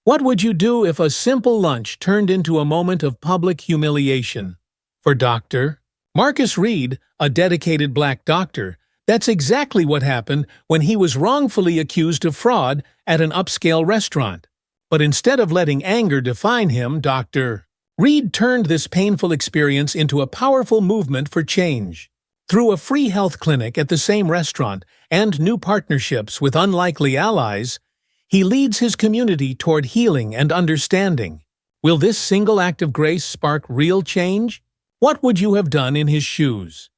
What would you do if a simple lunch turned into a moment of public humiliation? For Dr. Marcus Reed, a dedicated black doctor, that's exactly what happened when he was wrongfully accused of fraud at an upscale restaurant. But instead of letting anger define him, Dr. Reed turned this painful experience into a powerful movement for change. Through a free health clinic at the same restaurant and new partnerships with unlikely allies, he leads his community toward healing and understanding. Will this single act of grace spark real change? What would you have done in his shoes?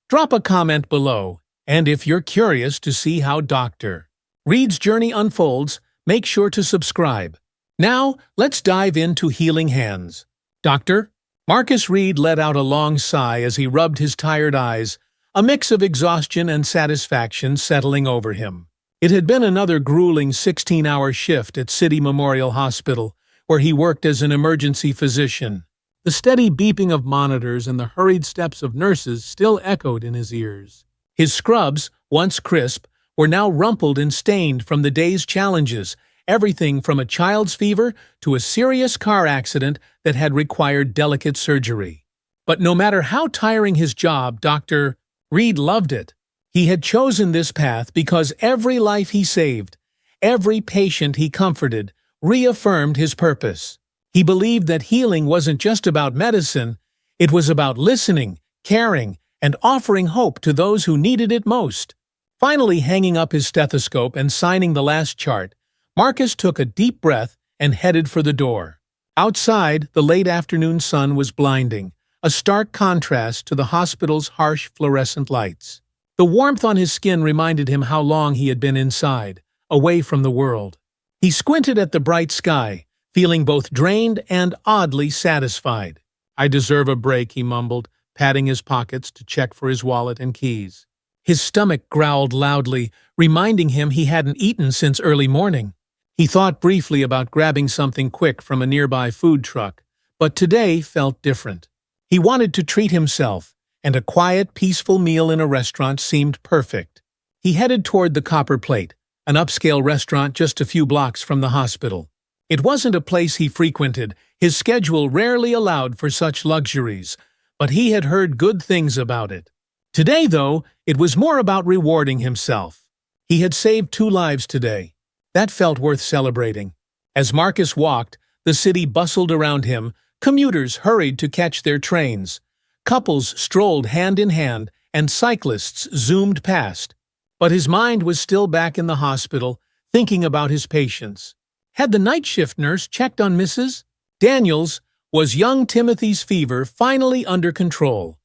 Drop a comment below, and if you're curious to see how Dr. Reed's journey unfolds, make sure to subscribe. Now, let's dive into Healing Hands. Dr. Marcus Reed let out a long sigh as he rubbed his tired eyes, a mix of exhaustion and satisfaction settling over him. It had been another grueling 16-hour shift at City Memorial Hospital, where he worked as an emergency physician. The steady beeping of monitors and the hurried steps of nurses still echoed in his ears. His scrubs, once crisp, were now rumpled and stained from the day's challenges, everything from a child's fever to a serious car accident that had required delicate surgery. But no matter how tiring his job, Dr. Reed loved it. He had chosen this path because every life he saved, every patient he comforted, reaffirmed his purpose. He believed that healing wasn't just about medicine, it was about listening, caring, and offering hope to those who needed it most. Finally hanging up his stethoscope and signing the last chart, Marcus took a deep breath and headed for the door. Outside, the late afternoon sun was blinding, a stark contrast to the hospital's harsh fluorescent lights. The warmth on his skin reminded him how long he had been inside, away from the world. He squinted at the bright sky, feeling both drained and oddly satisfied. "I deserve a break," he mumbled, patting his pockets to check for his wallet and keys. His stomach growled loudly, reminding him he hadn't eaten since early morning. He thought briefly about grabbing something quick from a nearby food truck, but today felt different. He wanted to treat himself, and a quiet, peaceful meal in a restaurant seemed perfect. He headed toward the Copper Plate, an upscale restaurant just a few blocks from the hospital. It wasn't a place he frequented, his schedule rarely allowed for such luxuries, but he had heard good things about it. Today, though, it was more about rewarding himself. He had saved 2 lives today. That felt worth celebrating. As Marcus walked, the city bustled around him, commuters hurried to catch their trains. Couples strolled hand in hand, and cyclists zoomed past. But his mind was still back in the hospital, thinking about his patients. Had the night shift nurse checked on Mrs. Daniels? Was young Timothy's fever finally under control?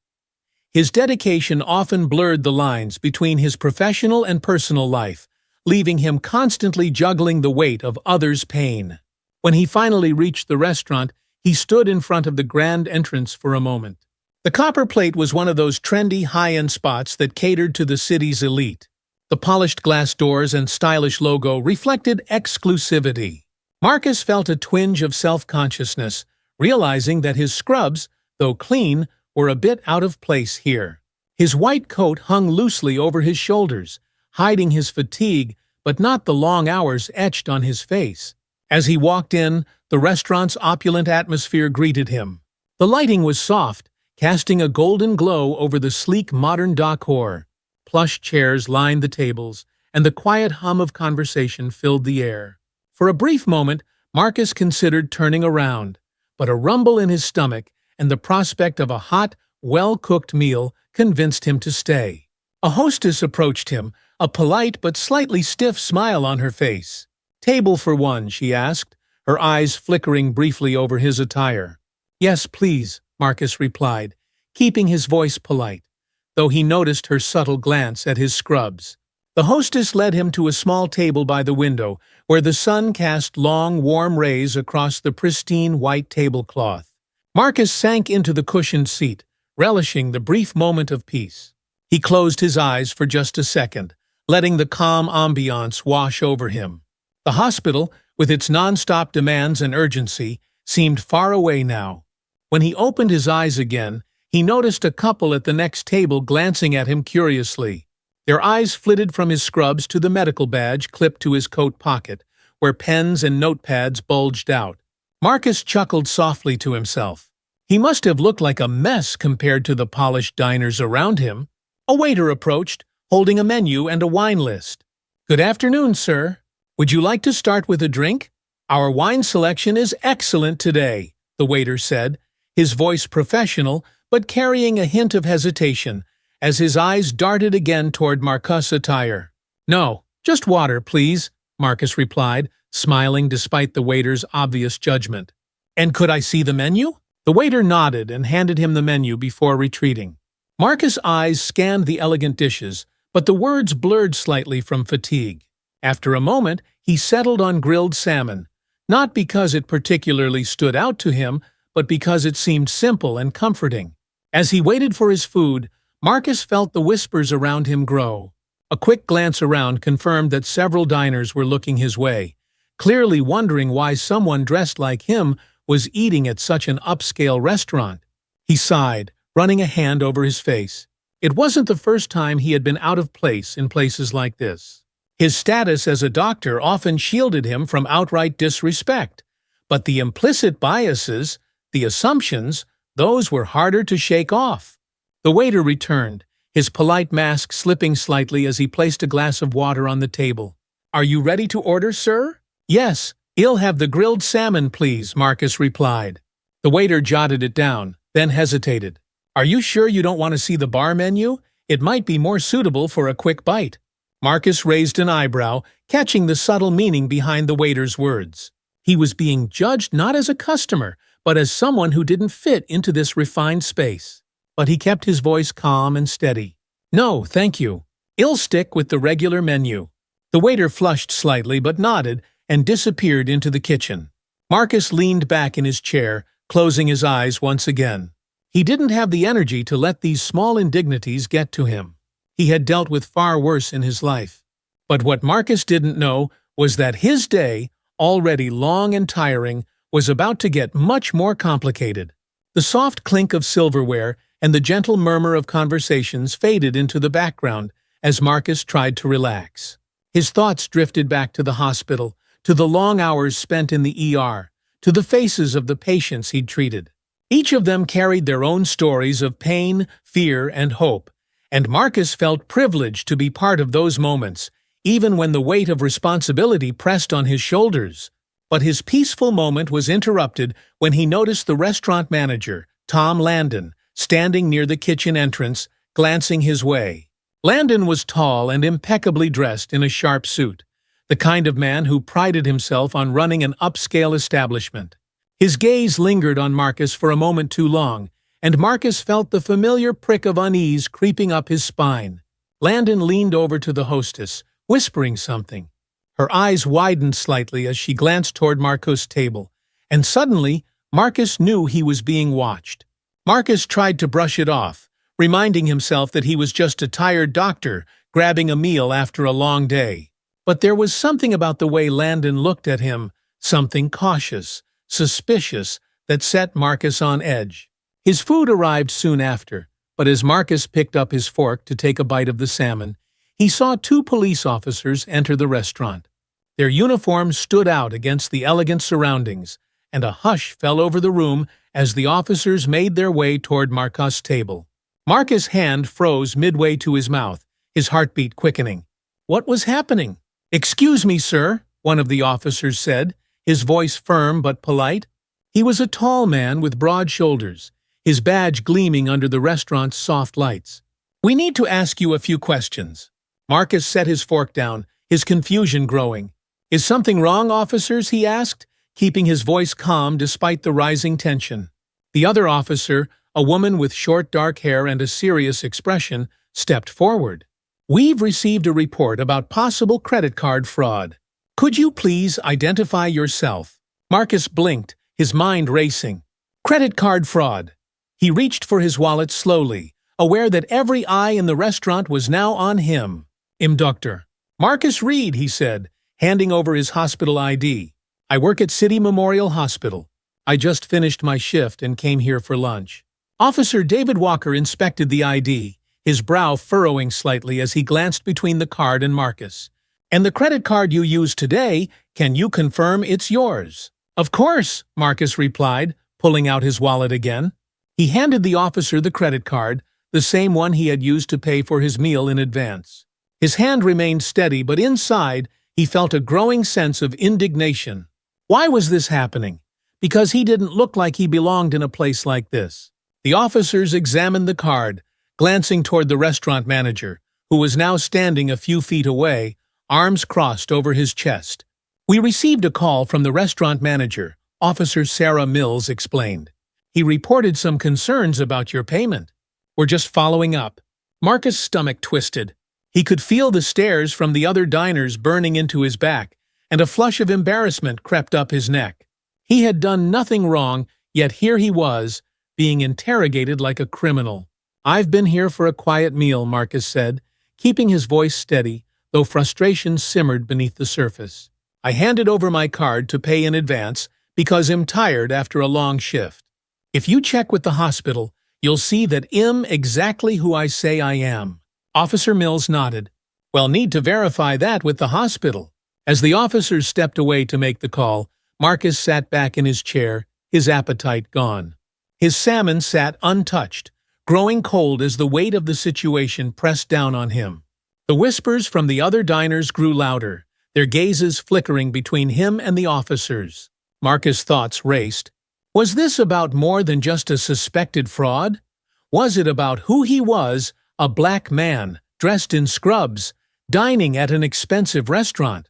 His dedication often blurred the lines between his professional and personal life, leaving him constantly juggling the weight of others' pain. When he finally reached the restaurant, he stood in front of the grand entrance for a moment. The Copper Plate was one of those trendy, high-end spots that catered to the city's elite. The polished glass doors and stylish logo reflected exclusivity. Marcus felt a twinge of self-consciousness, realizing that his scrubs, though clean, were a bit out of place here. His white coat hung loosely over his shoulders, hiding his fatigue, but not the long hours etched on his face. As he walked in, the restaurant's opulent atmosphere greeted him. The lighting was soft, casting a golden glow over the sleek modern decor. Plush chairs lined the tables, and the quiet hum of conversation filled the air. For a brief moment, Marcus considered turning around, but a rumble in his stomach and the prospect of a hot, well-cooked meal convinced him to stay. A hostess approached him, a polite but slightly stiff smile on her face. "Table for one," she asked, her eyes flickering briefly over his attire. "Yes, please," Marcus replied, keeping his voice polite, though he noticed her subtle glance at his scrubs. The hostess led him to a small table by the window, where the sun cast long, warm rays across the pristine white tablecloth. Marcus sank into the cushioned seat, relishing the brief moment of peace. He closed his eyes for just a second, letting the calm ambiance wash over him. The hospital, with its non-stop demands and urgency, seemed far away now. When he opened his eyes again, he noticed a couple at the next table glancing at him curiously. Their eyes flitted from his scrubs to the medical badge clipped to his coat pocket, where pens and notepads bulged out. Marcus chuckled softly to himself. He must have looked like a mess compared to the polished diners around him. A waiter approached, holding a menu and a wine list. "Good afternoon, sir. Would you like to start with a drink? Our wine selection is excellent today," the waiter said, his voice professional but carrying a hint of hesitation, as his eyes darted again toward Marcus' attire. "No, just water, please," Marcus replied, smiling despite the waiter's obvious judgment. "And could I see the menu?" The waiter nodded and handed him the menu before retreating. Marcus' eyes scanned the elegant dishes, but the words blurred slightly from fatigue. After a moment, he settled on grilled salmon, not because it particularly stood out to him, but because it seemed simple and comforting. As he waited for his food, Marcus felt the whispers around him grow. A quick glance around confirmed that several diners were looking his way, clearly wondering why someone dressed like him was eating at such an upscale restaurant. He sighed, running a hand over his face. It wasn't the first time he had been out of place in places like this. His status as a doctor often shielded him from outright disrespect, but the implicit biases, the assumptions, those were harder to shake off. The waiter returned, his polite mask slipping slightly as he placed a glass of water on the table. "Are you ready to order, sir?" "Yes, I'll have the grilled salmon, please," Marcus replied. The waiter jotted it down, then hesitated. "Are you sure you don't want to see the bar menu? It might be more suitable for a quick bite." Marcus raised an eyebrow, catching the subtle meaning behind the waiter's words. He was being judged not as a customer, but as someone who didn't fit into this refined space. But he kept his voice calm and steady. "No, thank you. I'll stick with the regular menu." The waiter flushed slightly but nodded and disappeared into the kitchen. Marcus leaned back in his chair, closing his eyes once again. He didn't have the energy to let these small indignities get to him. He had dealt with far worse in his life. But what Marcus didn't know was that his day, already long and tiring, was about to get much more complicated. The soft clink of silverware and the gentle murmur of conversations faded into the background as Marcus tried to relax. His thoughts drifted back to the hospital, to the long hours spent in the ER, to the faces of the patients he'd treated. Each of them carried their own stories of pain, fear, and hope, and Marcus felt privileged to be part of those moments, even when the weight of responsibility pressed on his shoulders. But his peaceful moment was interrupted when he noticed the restaurant manager, Tom Landon, standing near the kitchen entrance, glancing his way. Landon was tall and impeccably dressed in a sharp suit, the kind of man who prided himself on running an upscale establishment. His gaze lingered on Marcus for a moment too long, and Marcus felt the familiar prick of unease creeping up his spine. Landon leaned over to the hostess, whispering something. Her eyes widened slightly as she glanced toward Marcus' table, and suddenly Marcus knew he was being watched. Marcus tried to brush it off, reminding himself that he was just a tired doctor grabbing a meal after a long day. But there was something about the way Landon looked at him, something cautious, suspicious, that set Marcus on edge. His food arrived soon after, but as Marcus picked up his fork to take a bite of the salmon, he saw two police officers enter the restaurant. Their uniforms stood out against the elegant surroundings, and a hush fell over the room as the officers made their way toward Marcus' table. Marcus' hand froze midway to his mouth, his heartbeat quickening. What was happening? "Excuse me, sir," one of the officers said, his voice firm but polite. He was a tall man with broad shoulders, his badge gleaming under the restaurant's soft lights. "We need to ask you a few questions." Marcus set his fork down, his confusion growing. "Is something wrong, officers?" he asked, keeping his voice calm despite the rising tension. The other officer, a woman with short dark hair and a serious expression, stepped forward. "We've received a report about possible credit card fraud. Could you please identify yourself?" Marcus blinked, his mind racing. Credit card fraud. He reached for his wallet slowly, aware that every eye in the restaurant was now on him. "Dr. Marcus Reed," he said, handing over his hospital ID. "I work at City Memorial Hospital. I just finished my shift and came here for lunch." Officer David Walker inspected the ID, his brow furrowing slightly as he glanced between the card and Marcus. "And the credit card you used today Can you confirm it's yours?" "Of course," Marcus replied, pulling out his wallet again. He handed the officer the credit card, the same one he had used to pay for his meal in advance. His hand remained steady, but inside he felt a growing sense of indignation. Why was this happening? Because he didn't look like he belonged in a place like this. The officers examined the card, glancing toward the restaurant manager, who was now standing a few feet away, arms crossed over his chest. "We received a call from the restaurant manager," Officer Sarah Mills explained. "He reported some concerns about your payment. We're just following up." Marcus' stomach twisted. He could feel the stares from the other diners burning into his back, and a flush of embarrassment crept up his neck. He had done nothing wrong, yet here he was, being interrogated like a criminal. "I've been here for a quiet meal," Marcus said, keeping his voice steady, though frustration simmered beneath the surface. "I handed over my card to pay in advance because I'm tired after a long shift. If you check with the hospital, you'll see that I'm exactly who I say I am." Officer Mills nodded. "Well, need to verify that with the hospital." As the officers stepped away to make the call, Marcus sat back in his chair, his appetite gone. His salmon sat untouched, growing cold as the weight of the situation pressed down on him. The whispers from the other diners grew louder, their gazes flickering between him and the officers. Marcus' thoughts raced. Was this about more than just a suspected fraud? Was it about who he was, a black man, dressed in scrubs, dining at an expensive restaurant?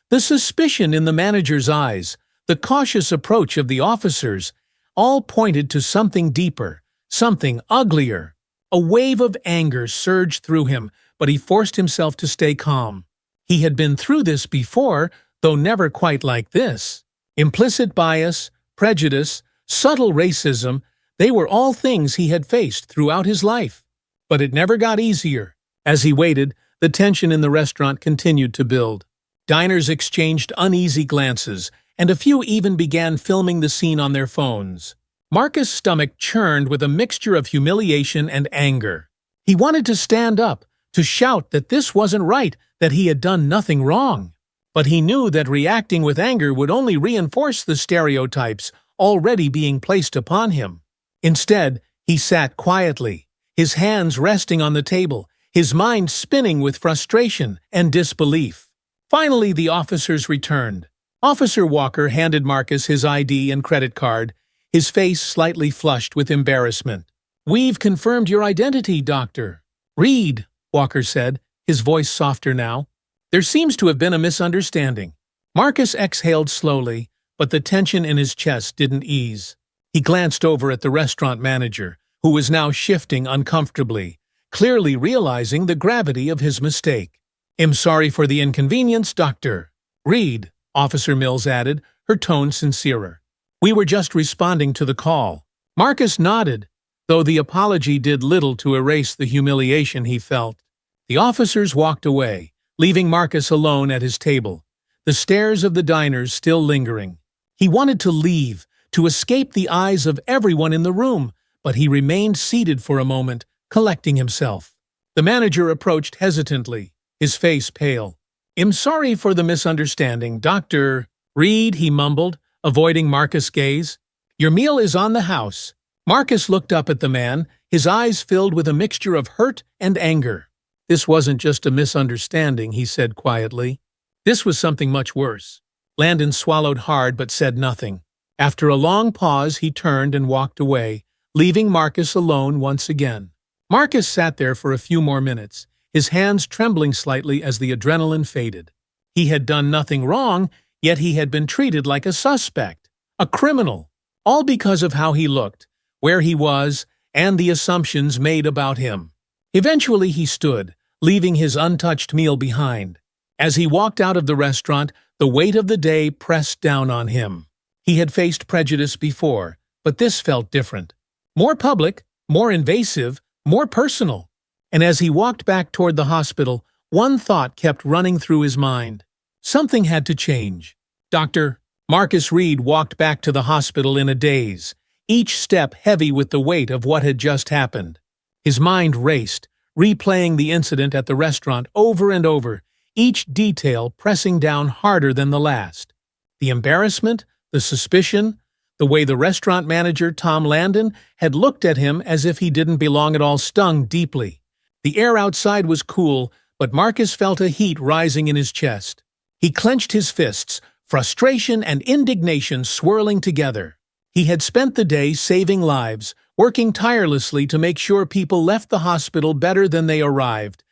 The suspicion in the manager's eyes, the cautious approach of the officers, all pointed to something deeper, something uglier. A wave of anger surged through him, but he forced himself to stay calm. He had been through this before, though never quite like this. Implicit bias, prejudice, subtle racism, they were all things he had faced throughout his life. But it never got easier. As he waited, the tension in the restaurant continued to build. Diners exchanged uneasy glances, and a few even began filming the scene on their phones. Marcus' stomach churned with a mixture of humiliation and anger. He wanted to stand up, to shout that this wasn't right, that he had done nothing wrong. But he knew that reacting with anger would only reinforce the stereotypes already being placed upon him. Instead, he sat quietly, his hands resting on the table, his mind spinning with frustration and disbelief. Finally, the officers returned. Officer Walker handed Marcus his ID and credit card, his face slightly flushed with embarrassment. "We've confirmed your identity, Doctor Reed," Walker said, his voice softer now. "There seems to have been a misunderstanding." Marcus exhaled slowly, but the tension in his chest didn't ease. He glanced over at the restaurant manager, who was now shifting uncomfortably, clearly realizing the gravity of his mistake. "I'm sorry for the inconvenience, Dr. Reed," Officer Mills added, her tone sincerer. "We were just responding to the call." Marcus nodded, though the apology did little to erase the humiliation he felt. The officers walked away, leaving Marcus alone at his table, the stares of the diners still lingering. He wanted to leave, to escape the eyes of everyone in the room, but he remained seated for a moment, collecting himself. The manager approached hesitantly, his face pale. "I'm sorry for the misunderstanding, Dr. Reed," he mumbled, avoiding Marcus' gaze. "Your meal is on the house." Marcus looked up at the man, his eyes filled with a mixture of hurt and anger. "This wasn't just a misunderstanding," he said quietly. "This was something much worse." Landon swallowed hard but said nothing. After a long pause, he turned and walked away, leaving Marcus alone once again. Marcus sat there for a few more minutes, his hands trembling slightly as the adrenaline faded. He had done nothing wrong, yet he had been treated like a suspect, a criminal, all because of how he looked, where he was, and the assumptions made about him. Eventually he stood, leaving his untouched meal behind. As he walked out of the restaurant, the weight of the day pressed down on him. He had faced prejudice before, but this felt different. More public, more invasive, more personal. And as he walked back toward the hospital, one thought kept running through his mind. Something had to change. Dr. Marcus Reed walked back to the hospital in a daze, each step heavy with the weight of what had just happened. His mind raced, replaying the incident at the restaurant over and over, each detail pressing down harder than the last. The embarrassment, the suspicion, the way the restaurant manager, Tom Landon, had looked at him as if he didn't belong at all stung deeply. The air outside was cool, but Marcus felt a heat rising in his chest. He clenched his fists, frustration and indignation swirling together. He had spent the day saving lives, working tirelessly to make sure people left the hospital better than they arrived.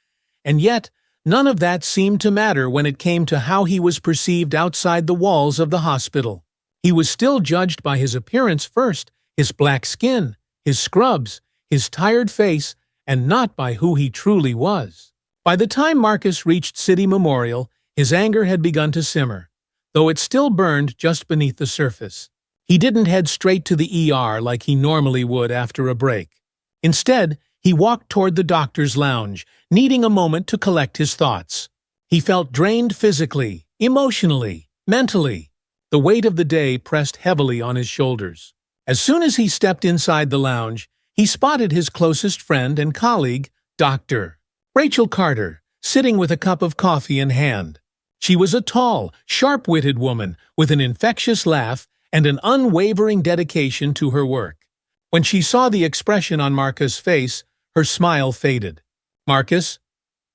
And yet, none of that seemed to matter when it came to how he was perceived outside the walls of the hospital. He was still judged by his appearance first, his black skin, his scrubs, his tired face, and not by who he truly was. By the time Marcus reached City Memorial, his anger had begun to simmer, though it still burned just beneath the surface. He didn't head straight to the ER like he normally would after a break. Instead, he walked toward the doctor's lounge, needing a moment to collect his thoughts. He felt drained physically, emotionally, mentally. The weight of the day pressed heavily on his shoulders. As soon as he stepped inside the lounge, he spotted his closest friend and colleague, Dr. Rachel Carter, sitting with a cup of coffee in hand. She was a tall, sharp-witted woman with an infectious laugh and an unwavering dedication to her work. When she saw the expression on Marcus' face, her smile faded. "Marcus,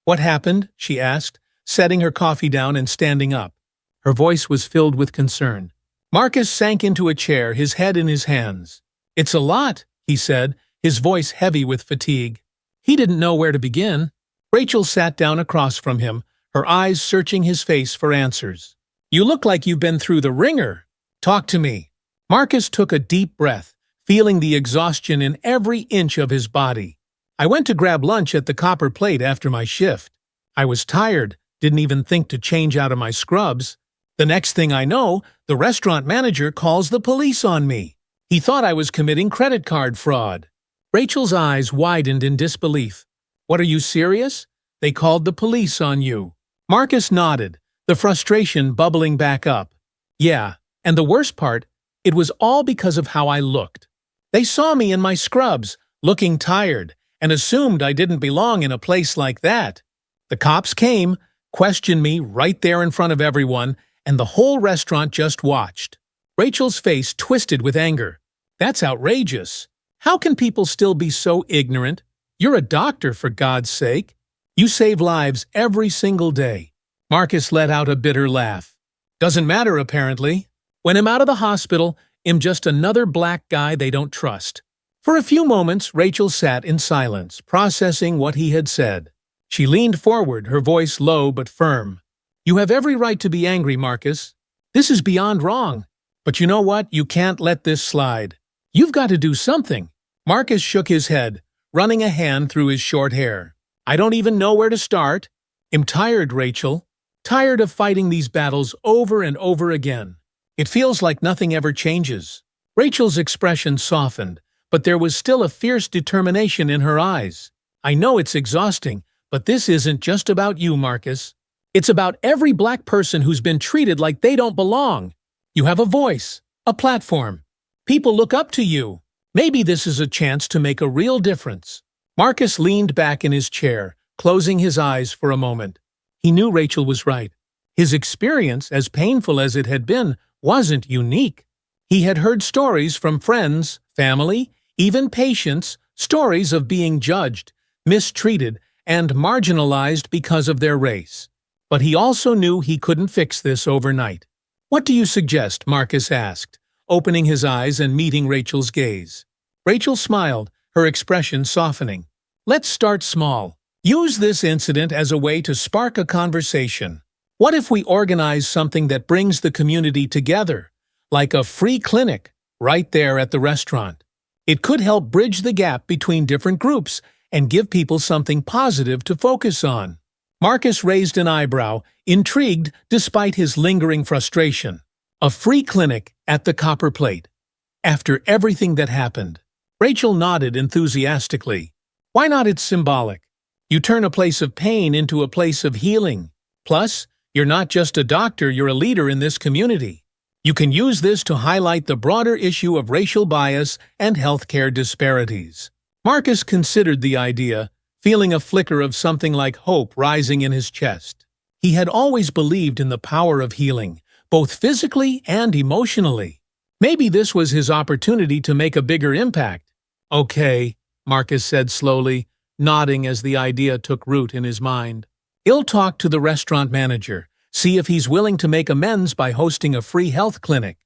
what happened?" she asked, setting her coffee down and standing up. Her voice was filled with concern. Marcus sank into a chair, his head in his hands. "It's a lot," he said, his voice heavy with fatigue. He didn't know where to begin. Rachel sat down across from him, her eyes searching his face for answers. "You look like you've been through the ringer. Talk to me." Marcus took a deep breath, feeling the exhaustion in every inch of his body. "I went to grab lunch at the Copper Plate after my shift. I was tired, didn't even think to change out of my scrubs. The next thing I know, the restaurant manager calls the police on me. He thought I was committing credit card fraud." Rachel's eyes widened in disbelief. "What, are you serious? They called the police on you?" Marcus nodded, the frustration bubbling back up. "Yeah, and the worst part, it was all because of how I looked. They saw me in my scrubs, looking tired, and assumed I didn't belong in a place like that. The cops came, questioned me right there in front of everyone, and the whole restaurant just watched." Rachel's face twisted with anger. "That's outrageous. How can people still be so ignorant? You're a doctor, for God's sake. You save lives every single day." Marcus let out a bitter laugh. "Doesn't matter, apparently. When I'm out of the hospital, I'm just another black guy they don't trust." For a few moments, Rachel sat in silence, processing what he had said. She leaned forward, her voice low but firm. "You have every right to be angry, Marcus. This is beyond wrong. But you know what? You can't let this slide. You've got to do something." Marcus shook his head, running a hand through his short hair. "I don't even know where to start. I'm tired, Rachel. Tired of fighting these battles over and over again. It feels like nothing ever changes." Rachel's expression softened, but there was still a fierce determination in her eyes. "I know it's exhausting, but this isn't just about you, Marcus. It's about every black person who's been treated like they don't belong. You have a voice, a platform. People look up to you. Maybe this is a chance to make a real difference." Marcus leaned back in his chair, closing his eyes for a moment. He knew Rachel was right. His experience, as painful as it had been, wasn't unique. He had heard stories from friends, family, even patients, stories of being judged, mistreated, and marginalized because of their race. But he also knew he couldn't fix this overnight. "What do you suggest?" Marcus asked, opening his eyes and meeting Rachel's gaze. Rachel smiled, her expression softening. "Let's start small. Use this incident as a way to spark a conversation. What if we organize something that brings the community together, like a free clinic, right there at the restaurant? It could help bridge the gap between different groups and give people something positive to focus on." Marcus raised an eyebrow, intrigued despite his lingering frustration. A free clinic at the Copper Plate. After everything that happened. Rachel nodded enthusiastically. "Why not? It's symbolic. You turn a place of pain into a place of healing. Plus, you're not just a doctor, you're a leader in this community. You can use this to highlight the broader issue of racial bias and healthcare disparities." Marcus considered the idea, feeling a flicker of something like hope rising in his chest. He had always believed in the power of healing, both physically and emotionally. Maybe this was his opportunity to make a bigger impact. Okay, Marcus said slowly, nodding as the idea took root in his mind. He'll talk to the restaurant manager, see if he's willing to make amends by hosting a free health clinic.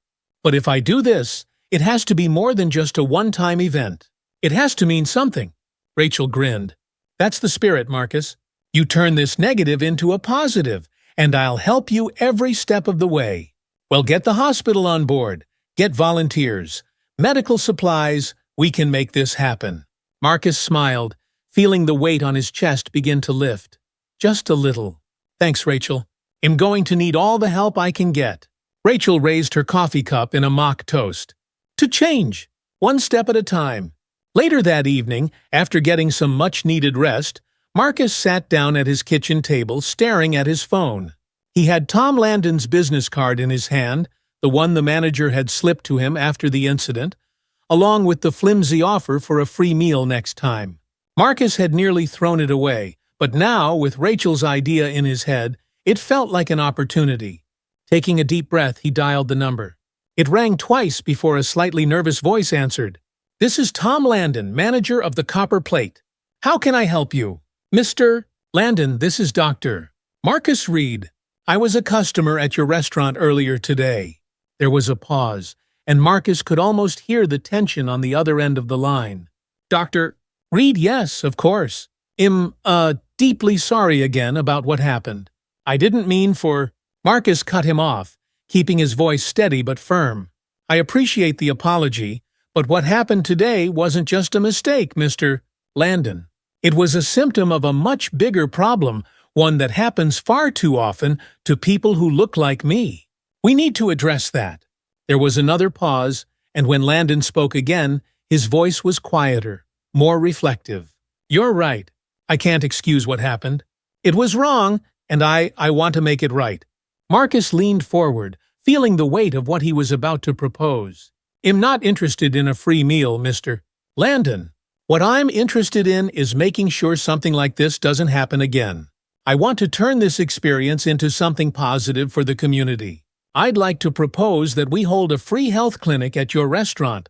But if I do this, it has to be more than just a one-time event. It has to mean something. Rachel grinned. That's the spirit, Marcus. You turn this negative into a positive, and I'll help you every step of the way. Well, get the hospital on board. Get volunteers. Medical supplies. We can make this happen. Marcus smiled, feeling the weight on his chest begin to lift. Just a little. Thanks, Rachel. I'm going to need all the help I can get. Rachel raised her coffee cup in a mock toast. To change, one step at a time. Later that evening, after getting some much-needed rest, Marcus sat down at his kitchen table staring at his phone. He had Tom Landon's business card in his hand, the one the manager had slipped to him after the incident, along with the flimsy offer for a free meal next time. Marcus had nearly thrown it away, but now, with Rachel's idea in his head, it felt like an opportunity. Taking a deep breath, he dialed the number. It rang twice before a slightly nervous voice answered. This is Tom Landon, manager of the Copper Plate. How can I help you? Mr. Landon, this is Dr. Marcus Reed. I was a customer at your restaurant earlier today. There was a pause, and Marcus could almost hear the tension on the other end of the line. Dr. Reed, yes, of course. Deeply sorry again about what happened. I didn't mean for... Marcus cut him off, keeping his voice steady but firm. I appreciate the apology, but what happened today wasn't just a mistake, Mr. Landon. It was a symptom of a much bigger problem, one that happens far too often to people who look like me. We need to address that. There was another pause, and when Landon spoke again, his voice was quieter, more reflective. You're right. I can't excuse what happened. It was wrong, and I want to make it right. Marcus leaned forward, feeling the weight of what he was about to propose. I'm not interested in a free meal, Mr. Landon. What I'm interested in is making sure something like this doesn't happen again. I want to turn this experience into something positive for the community. I'd like to propose that we hold a free health clinic at your restaurant,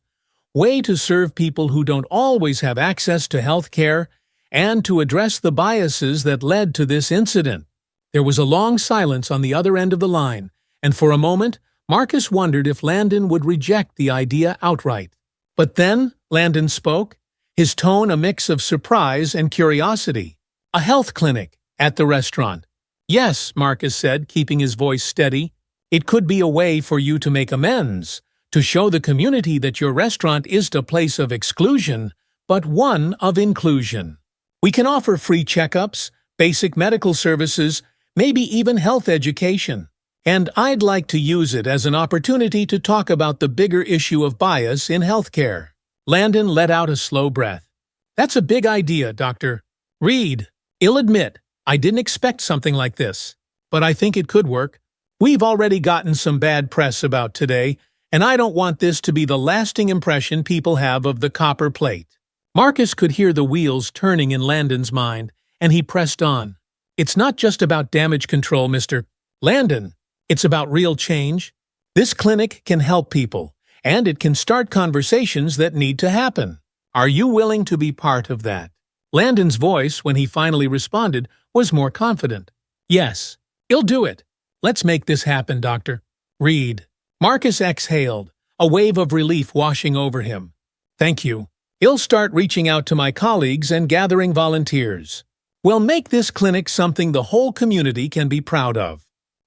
way to serve people who don't always have access to health care, and to address the biases that led to this incident. There was a long silence on the other end of the line, and for a moment, Marcus wondered if Landon would reject the idea outright. But then Landon spoke, his tone a mix of surprise and curiosity. A health clinic at the restaurant. Yes, Marcus said, keeping his voice steady. It could be a way for you to make amends, to show the community that your restaurant isn't a place of exclusion, but one of inclusion. We can offer free checkups, basic medical services, maybe even health education. And I'd like to use it as an opportunity to talk about the bigger issue of bias in healthcare. Landon let out a slow breath. That's a big idea, Dr. Reed. I'll admit, I didn't expect something like this, but I think it could work. We've already gotten some bad press about today, and I don't want this to be the lasting impression people have of the Copper Plate. Marcus could hear the wheels turning in Landon's mind, and he pressed on. It's not just about damage control, Mr. Landon. It's about real change. This clinic can help people, and it can start conversations that need to happen. Are you willing to be part of that? Landon's voice, when he finally responded, was more confident. Yes, I'll do it. Let's make this happen, Dr. Reed. Marcus exhaled, a wave of relief washing over him. Thank you. I'll start reaching out to my colleagues and gathering volunteers. We'll make this clinic something the whole community can be proud of.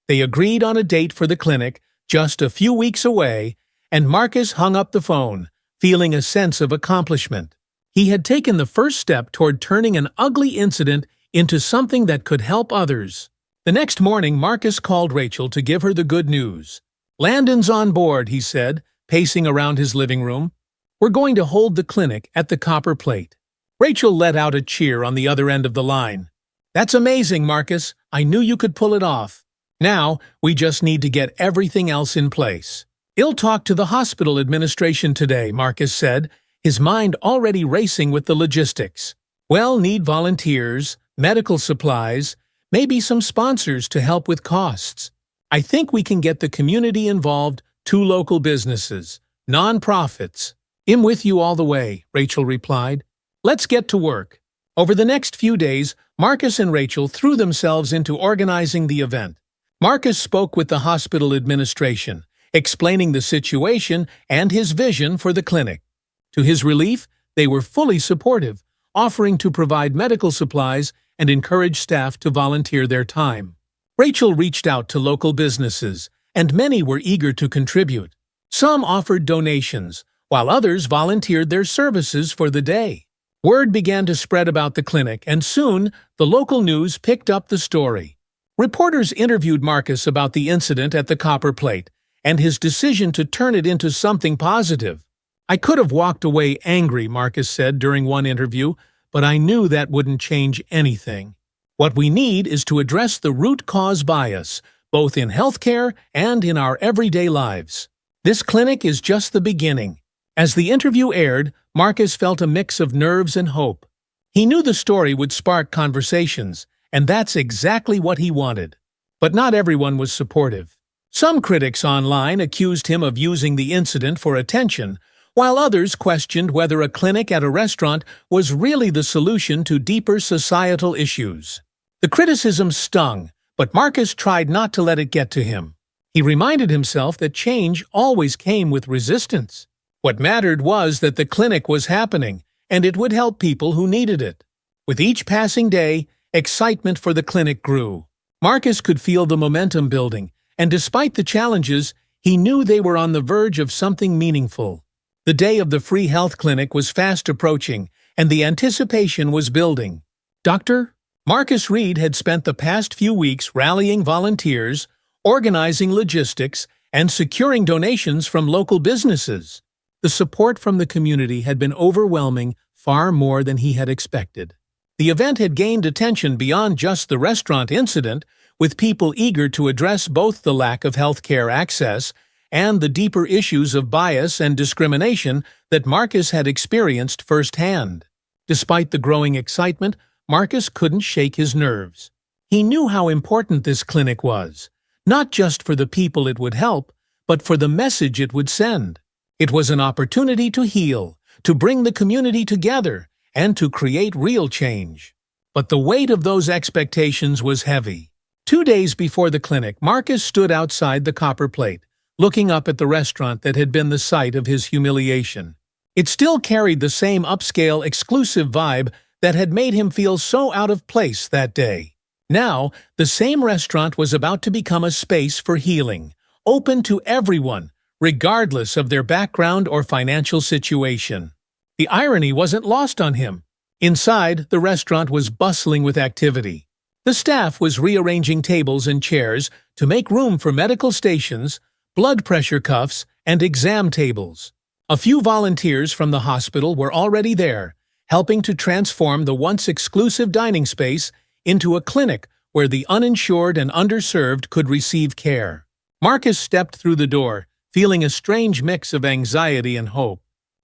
They agreed on a date for the clinic, just a few weeks away, and Marcus hung up the phone, feeling a sense of accomplishment. He had taken the first step toward turning an ugly incident into something that could help others. The next morning, Marcus called Rachel to give her the good news. Landon's on board, he said, pacing around his living room. We're going to hold the clinic at the Copper Plate. Rachel let out a cheer on the other end of the line. That's amazing, Marcus. I knew you could pull it off. Now, we just need to get everything else in place. I'll talk to the hospital administration today, Marcus said, his mind already racing with the logistics. We'll need volunteers, medical supplies, maybe some sponsors to help with costs. I think we can get the community involved, 2 local businesses, non-profits. I'm with you all the way, Rachel replied. Let's get to work. Over the next few days, Marcus and Rachel threw themselves into organizing the event. Marcus spoke with the hospital administration, explaining the situation and his vision for the clinic. To his relief, they were fully supportive, offering to provide medical supplies and encourage staff to volunteer their time. Rachel reached out to local businesses, and many were eager to contribute. Some offered donations, while others volunteered their services for the day. Word began to spread about the clinic, and soon the local news picked up the story. Reporters interviewed Marcus about the incident at the copper plate and his decision to turn it into something positive. I could have walked away angry, Marcus said during one interview, but I knew that wouldn't change anything. What we need is to address the root cause bias, both in healthcare and in our everyday lives. This clinic is just the beginning. As the interview aired, Marcus felt a mix of nerves and hope. He knew the story would spark conversations, and that's exactly what he wanted. But not everyone was supportive. Some critics online accused him of using the incident for attention, while others questioned whether a clinic at a restaurant was really the solution to deeper societal issues. The criticism stung, but Marcus tried not to let it get to him. He reminded himself that change always came with resistance. What mattered was that the clinic was happening, and it would help people who needed it. With each passing day, excitement for the clinic grew. Marcus could feel the momentum building, and despite the challenges, he knew they were on the verge of something meaningful. The day of the free health clinic was fast approaching, and the anticipation was building. Dr. Marcus Reed had spent the past few weeks rallying volunteers, organizing logistics, and securing donations from local businesses. The support from the community had been overwhelming, far more than he had expected. The event had gained attention beyond just the restaurant incident, with people eager to address both the lack of healthcare access and the deeper issues of bias and discrimination that Marcus had experienced firsthand. Despite the growing excitement, Marcus couldn't shake his nerves. He knew how important this clinic was, not just for the people it would help, but for the message it would send. It was an opportunity to heal, to bring the community together, and to create real change. But the weight of those expectations was heavy. 2 days before the clinic, Marcus stood outside the copper plate, looking up at the restaurant that had been the site of his humiliation. It still carried the same upscale, exclusive vibe that had made him feel so out of place that day. Now, the same restaurant was about to become a space for healing, open to everyone, regardless of their background or financial situation. The irony wasn't lost on him. Inside, the restaurant was bustling with activity. The staff was rearranging tables and chairs to make room for medical stations, blood pressure cuffs, and exam tables. A few volunteers from the hospital were already there, helping to transform the once exclusive dining space into a clinic where the uninsured and underserved could receive care. Marcus stepped through the door, feeling a strange mix of anxiety and hope.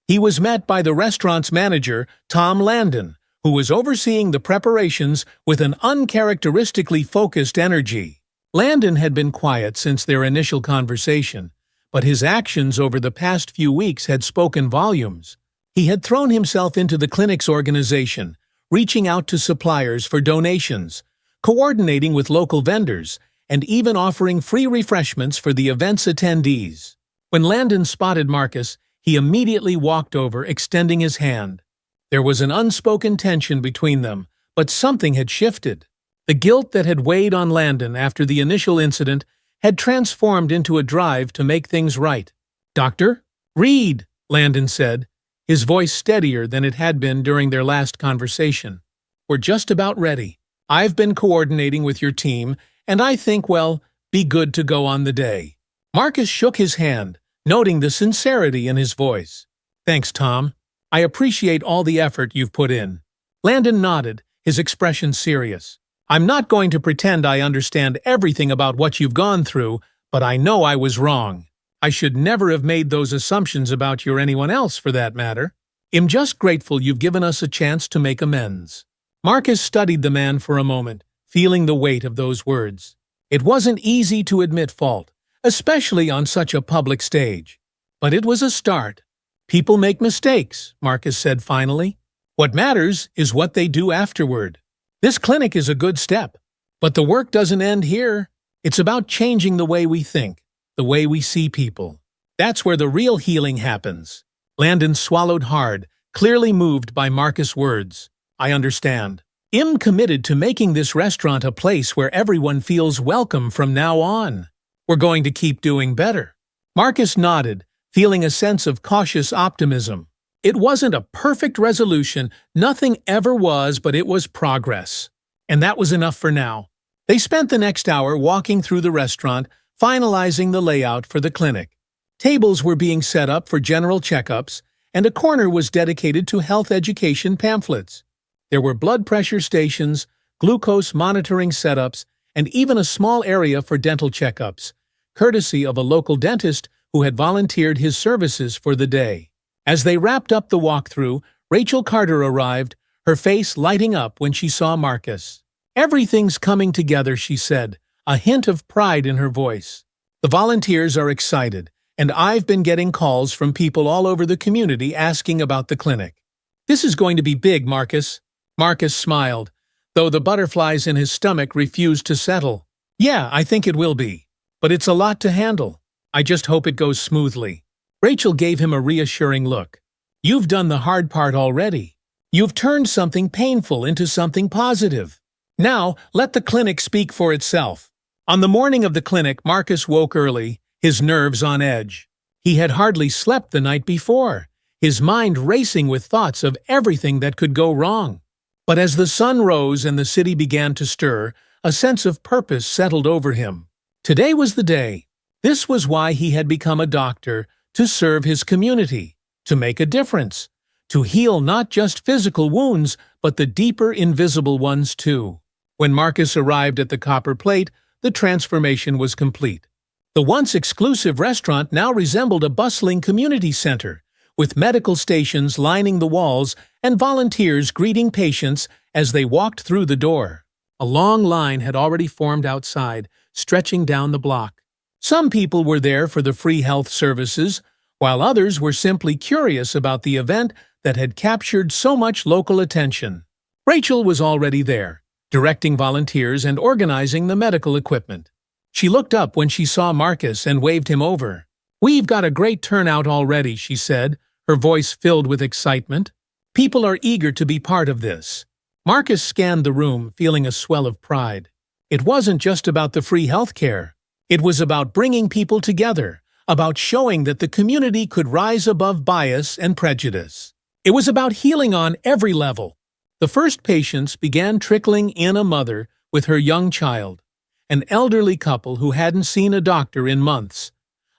He was met by the restaurant's manager, Tom Landon, who was overseeing the preparations with an uncharacteristically focused energy. Landon had been quiet since their initial conversation, but his actions over the past few weeks had spoken volumes. He had thrown himself into the clinic's organization, reaching out to suppliers for donations, coordinating with local vendors, and even offering free refreshments for the event's attendees. When Landon spotted Marcus, he immediately walked over, extending his hand. There was an unspoken tension between them, but something had shifted. The guilt that had weighed on Landon after the initial incident had transformed into a drive to make things right. "Dr. Reed," Landon said, his voice steadier than it had been during their last conversation. "We're just about ready. I've been coordinating with your team, and I think, well, be good to go on the day." Marcus shook his hand, noting the sincerity in his voice. "Thanks, Tom. I appreciate all the effort you've put in." Landon nodded, his expression serious. "I'm not going to pretend I understand everything about what you've gone through, but I know I was wrong. I should never have made those assumptions about you or anyone else, for that matter. I'm just grateful you've given us a chance to make amends." Marcus studied the man for a moment, feeling the weight of those words. It wasn't easy to admit fault, especially on such a public stage. But it was a start. People make mistakes, Marcus said finally. What matters is what they do afterward. This clinic is a good step, but the work doesn't end here. It's about changing the way we think, the way we see people. That's where the real healing happens. Landon swallowed hard, clearly moved by Marcus' words. I understand. I'm committed to making this restaurant a place where everyone feels welcome from now on. We're going to keep doing better. Marcus nodded, feeling a sense of cautious optimism. It wasn't a perfect resolution, nothing ever was, but it was progress. And that was enough for now. They spent the next hour walking through the restaurant, finalizing the layout for the clinic. Tables were being set up for general checkups, and a corner was dedicated to health education pamphlets. There were blood pressure stations, glucose monitoring setups, and even a small area for dental checkups, courtesy of a local dentist who had volunteered his services for the day. As they wrapped up the walkthrough, Rachel Carter arrived, her face lighting up when she saw Marcus. Everything's coming together, she said, a hint of pride in her voice. The volunteers are excited, and I've been getting calls from people all over the community asking about the clinic. This is going to be big, Marcus. Marcus smiled, though the butterflies in his stomach refused to settle. Yeah, I think it will be. But it's a lot to handle. I just hope it goes smoothly. Rachel gave him a reassuring look. You've done the hard part already. You've turned something painful into something positive. Now, let the clinic speak for itself. On the morning of the clinic, Marcus woke early, his nerves on edge. He had hardly slept the night before, his mind racing with thoughts of everything that could go wrong. But as the sun rose and the city began to stir, a sense of purpose settled over him. Today was the day. This was why he had become a doctor, to serve his community, to make a difference, to heal not just physical wounds, but the deeper invisible ones too. When Marcus arrived at the Copper Plate, the transformation was complete. The once exclusive restaurant now resembled a bustling community center, with medical stations lining the walls and volunteers greeting patients as they walked through the door. A long line had already formed outside, stretching down the block. Some people were there for the free health services, while others were simply curious about the event that had captured so much local attention. Rachel was already there, directing volunteers and organizing the medical equipment. She looked up when she saw Marcus and waved him over. We've got a great turnout already, she said, her voice filled with excitement. People are eager to be part of this. Marcus scanned the room, feeling a swell of pride. It wasn't just about the free health care. It was about bringing people together, about showing that the community could rise above bias and prejudice. It was about healing on every level. The first patients began trickling in, a mother with her young child, an elderly couple who hadn't seen a doctor in months,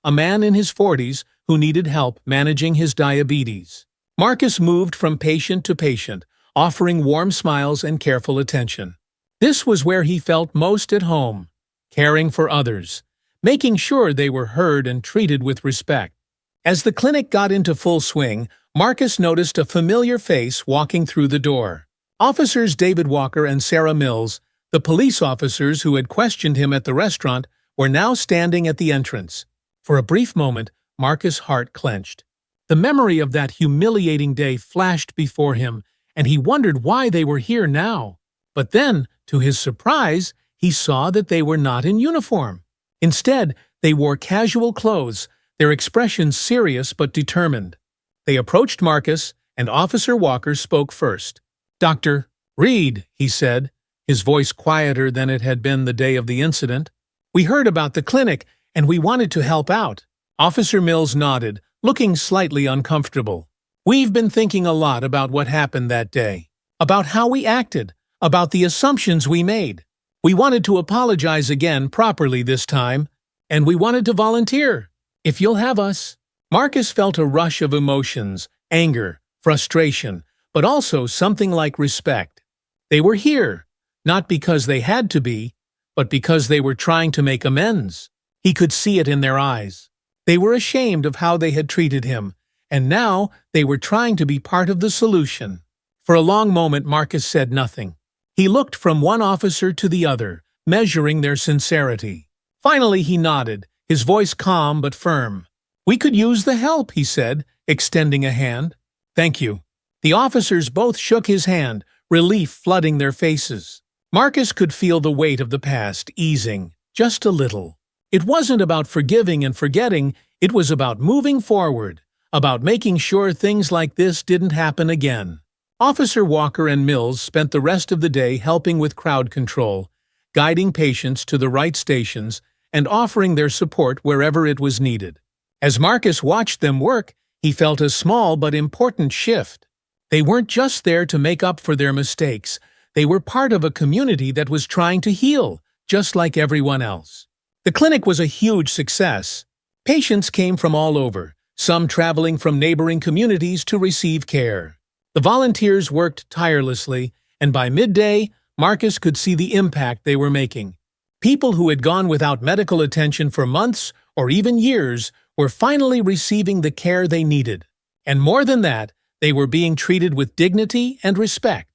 a man in his 40s who needed help managing his diabetes. Marcus moved from patient to patient, offering warm smiles and careful attention. This was where he felt most at home, caring for others, making sure they were heard and treated with respect. As the clinic got into full swing, Marcus noticed a familiar face walking through the door. Officers David Walker and Sarah Mills, the police officers who had questioned him at the restaurant, were now standing at the entrance. For a brief moment, Marcus' heart clenched. The memory of that humiliating day flashed before him, and he wondered why they were here now. But then, to his surprise, he saw that they were not in uniform. Instead, they wore casual clothes, their expressions serious but determined. They approached Marcus, and Officer Walker spoke first. "Dr. Reed," he said, his voice quieter than it had been the day of the incident. "We heard about the clinic, and we wanted to help out." Officer Mills nodded, looking slightly uncomfortable. "We've been thinking a lot about what happened that day, about how we acted, about the assumptions we made. We wanted to apologize again properly this time, and we wanted to volunteer, if you'll have us." Marcus felt a rush of emotions, anger, frustration, but also something like respect. They were here, not because they had to be, but because they were trying to make amends. He could see it in their eyes. They were ashamed of how they had treated him, and now they were trying to be part of the solution. For a long moment, Marcus said nothing. He looked from one officer to the other, measuring their sincerity. Finally, he nodded, his voice calm but firm. "We could use the help," he said, extending a hand. "Thank you." The officers both shook his hand, relief flooding their faces. Marcus could feel the weight of the past easing, just a little. It wasn't about forgiving and forgetting, it was about moving forward, about making sure things like this didn't happen again. Officer Walker and Mills spent the rest of the day helping with crowd control, guiding patients to the right stations, and offering their support wherever it was needed. As Marcus watched them work, he felt a small but important shift. They weren't just there to make up for their mistakes. They were part of a community that was trying to heal, just like everyone else. The clinic was a huge success. Patients came from all over, some traveling from neighboring communities to receive care. The volunteers worked tirelessly, and by midday, Marcus could see the impact they were making. People who had gone without medical attention for months or even years were finally receiving the care they needed. And more than that, they were being treated with dignity and respect.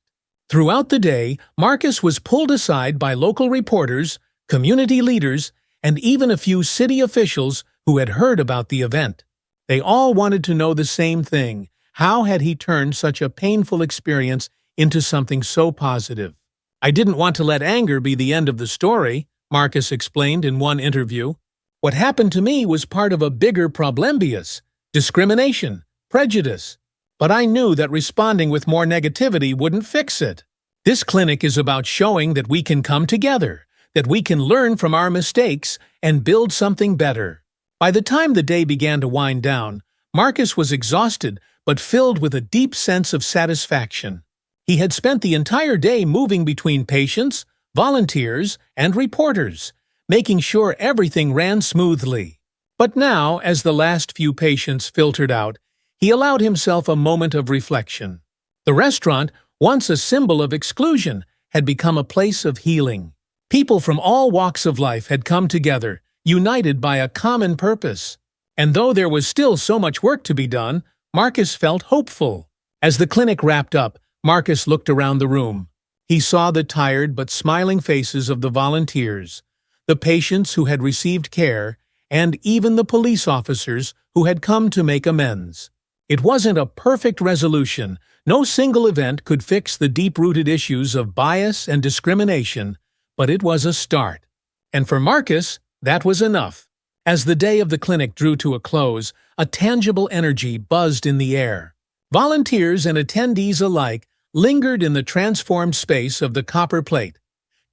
Throughout the day, Marcus was pulled aside by local reporters, community leaders, and even a few city officials who had heard about the event. They all wanted to know the same thing. How had he turned such a painful experience into something so positive? "I didn't want to let anger be the end of the story," Marcus explained in one interview. "What happened to me was part of a bigger problembius, discrimination, prejudice. But I knew that responding with more negativity wouldn't fix it. This clinic is about showing that we can come together, that we can learn from our mistakes and build something better." By the time the day began to wind down, Marcus was exhausted but filled with a deep sense of satisfaction. He had spent the entire day moving between patients, volunteers, and reporters, making sure everything ran smoothly. But now, as the last few patients filtered out, he allowed himself a moment of reflection. The restaurant, once a symbol of exclusion, had become a place of healing. People from all walks of life had come together, united by a common purpose. And though there was still so much work to be done, Marcus felt hopeful. As the clinic wrapped up, Marcus looked around the room. He saw the tired but smiling faces of the volunteers, the patients who had received care, and even the police officers who had come to make amends. It wasn't a perfect resolution. No single event could fix the deep-rooted issues of bias and discrimination, but it was a start. And for Marcus, that was enough. As the day of the clinic drew to a close, a tangible energy buzzed in the air. Volunteers and attendees alike lingered in the transformed space of the copper plate,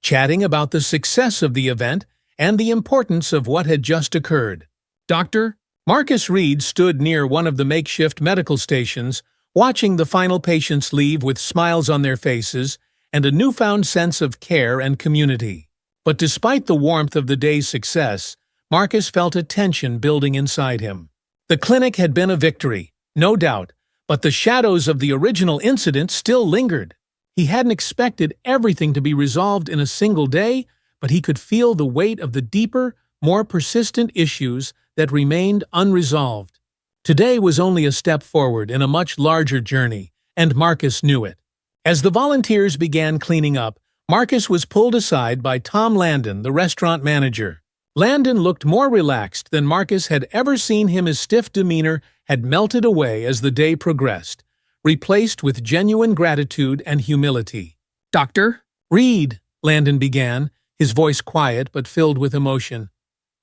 chatting about the success of the event and the importance of what had just occurred. Dr. Marcus Reed stood near one of the makeshift medical stations, watching the final patients leave with smiles on their faces and a newfound sense of care and community. But despite the warmth of the day's success, Marcus felt a tension building inside him. The clinic had been a victory, no doubt, but the shadows of the original incident still lingered. He hadn't expected everything to be resolved in a single day, but he could feel the weight of the deeper, more persistent issues that remained unresolved. Today was only a step forward in a much larger journey, and Marcus knew it. As the volunteers began cleaning up, Marcus was pulled aside by Tom Landon, the restaurant manager. Landon looked more relaxed than Marcus had ever seen him. His stiff demeanor had melted away as the day progressed, replaced with genuine gratitude and humility. "Dr. Reed," Landon began, his voice quiet but filled with emotion,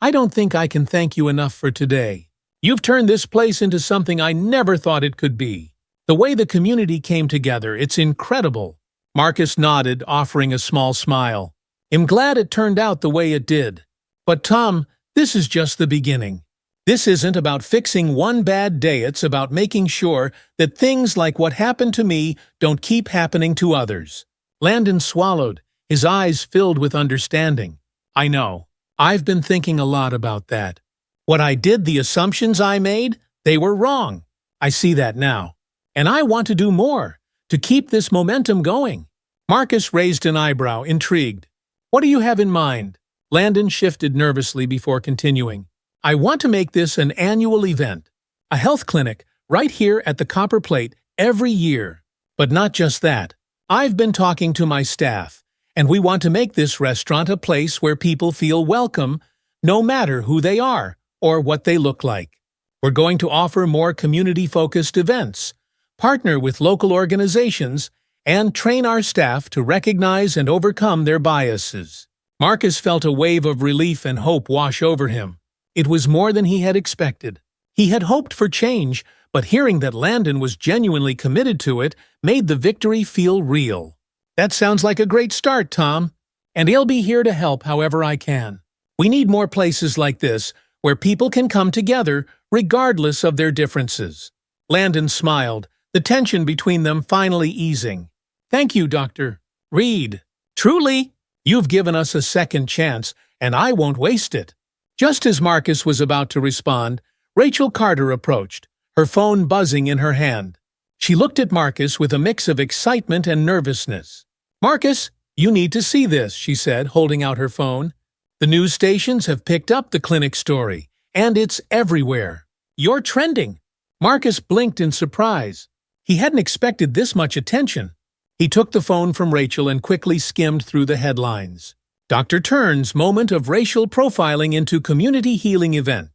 "I don't think I can thank you enough for today. You've turned this place into something I never thought it could be. The way the community came together, it's incredible." Marcus nodded, offering a small smile. "I'm glad it turned out the way it did. But Tom, this is just the beginning. This isn't about fixing one bad day, it's about making sure that things like what happened to me don't keep happening to others." Landon swallowed, his eyes filled with understanding. "I know. I've been thinking a lot about that. What I did, the assumptions I made, they were wrong. I see that now. And I want to do more, to keep this momentum going." Marcus raised an eyebrow, intrigued. "What do you have in mind?" Landon shifted nervously before continuing. "I want to make this an annual event, a health clinic right here at the Copper Plate every year. But not just that. I've been talking to my staff, and we want to make this restaurant a place where people feel welcome, no matter who they are or what they look like. We're going to offer more community-focused events, partner with local organizations, and train our staff to recognize and overcome their biases. Marcus felt a wave of relief and hope wash over him. It was more than he had expected. He had hoped for change, but hearing that Landon was genuinely committed to it made the victory feel real. That sounds like a great start, Tom, and I'll be here to help however I can. We need more places like this where people can come together regardless of their differences. Landon smiled, the tension between them finally easing. Thank you, Dr. Reed. Truly, you've given us a second chance, and I won't waste it. Just as Marcus was about to respond, Rachel Carter approached, her phone buzzing in her hand. She looked at Marcus with a mix of excitement and nervousness. Marcus, you need to see this, she said, holding out her phone. The news stations have picked up the clinic story, and it's everywhere. You're trending. Marcus blinked in surprise. He hadn't expected this much attention. He took the phone from Rachel and quickly skimmed through the headlines. Dr. Turn's moment of racial profiling into community healing event.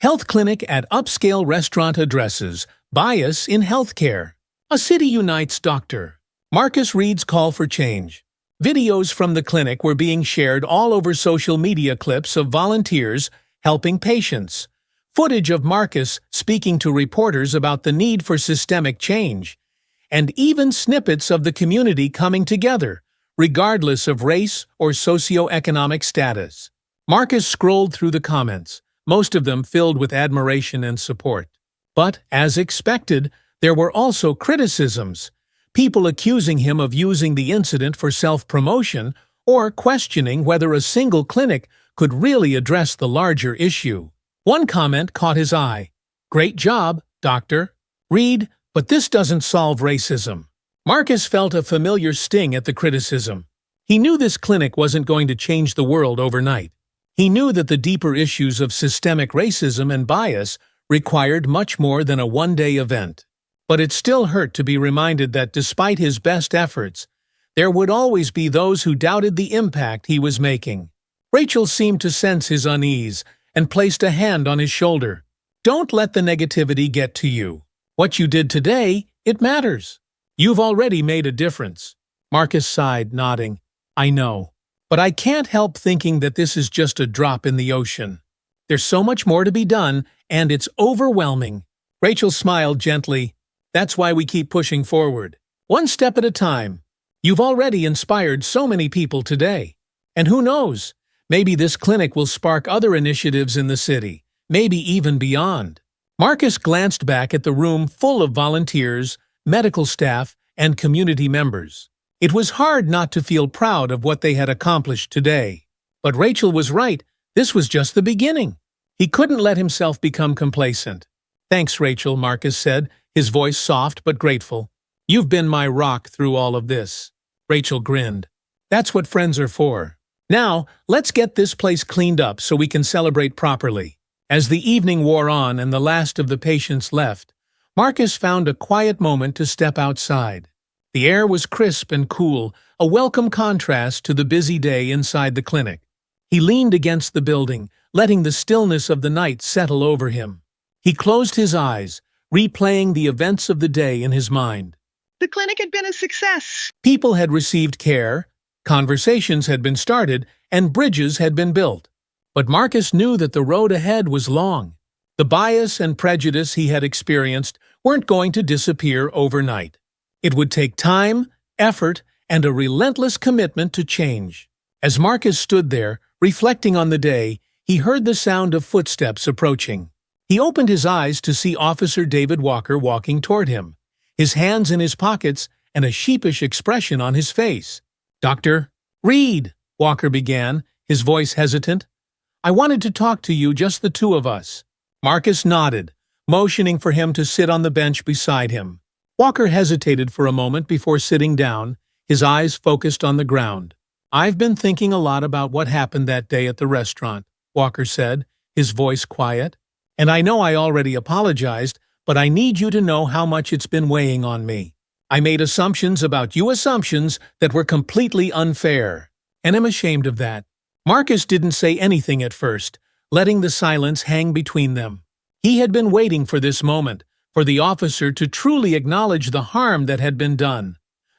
Health clinic at upscale restaurant addresses. Bias in healthcare. A city unites doctor. Marcus Reed's call for change. Videos from the clinic were being shared all over social media, clips of volunteers helping patients. Footage of Marcus speaking to reporters about the need for systemic change. And even snippets of the community coming together, regardless of race or socioeconomic status. Marcus scrolled through the comments, most of them filled with admiration and support. But, as expected, there were also criticisms, people accusing him of using the incident for self-promotion or questioning whether a single clinic could really address the larger issue. One comment caught his eye. Great job, Dr. Reed, but this doesn't solve racism. Marcus felt a familiar sting at the criticism. He knew this clinic wasn't going to change the world overnight. He knew that the deeper issues of systemic racism and bias required much more than a one-day event. But it still hurt to be reminded that despite his best efforts, there would always be those who doubted the impact he was making. Rachel seemed to sense his unease and placed a hand on his shoulder. Don't let the negativity get to you. What you did today, it matters. You've already made a difference. Marcus sighed, nodding. I know. But I can't help thinking that this is just a drop in the ocean. There's so much more to be done, and it's overwhelming. Rachel smiled gently. That's why we keep pushing forward. One step at a time. You've already inspired so many people today. And who knows? Maybe this clinic will spark other initiatives in the city, maybe even beyond. Marcus glanced back at the room full of volunteers, medical staff, and community members. It was hard not to feel proud of what they had accomplished today. But Rachel was right. This was just the beginning. He couldn't let himself become complacent. Thanks, Rachel, Marcus said, his voice soft but grateful. You've been my rock through all of this. Rachel grinned. That's what friends are for. Now, let's get this place cleaned up so we can celebrate properly. As the evening wore on and the last of the patients left, Marcus found a quiet moment to step outside. The air was crisp and cool, a welcome contrast to the busy day inside the clinic. He leaned against the building, letting the stillness of the night settle over him. He closed his eyes, replaying the events of the day in his mind. The clinic had been a success. People had received care, conversations had been started, and bridges had been built. But Marcus knew that the road ahead was long. The bias and prejudice he had experienced weren't going to disappear overnight. It would take time, effort, and a relentless commitment to change. As Marcus stood there, reflecting on the day, he heard the sound of footsteps approaching. He opened his eyes to see Officer David Walker walking toward him, his hands in his pockets and a sheepish expression on his face. Dr. Reed, Walker began, his voice hesitant. I wanted to talk to you, just the two of us. Marcus nodded, motioning for him to sit on the bench beside him. Walker hesitated for a moment before sitting down, his eyes focused on the ground. I've been thinking a lot about what happened that day at the restaurant, Walker said, his voice quiet. And I know I already apologized, but I need you to know how much it's been weighing on me. I made assumptions about you, assumptions that were completely unfair. And I'm ashamed of that. Marcus didn't say anything at first, letting the silence hang between them. He had been waiting for this moment, for the officer to truly acknowledge the harm that had been done.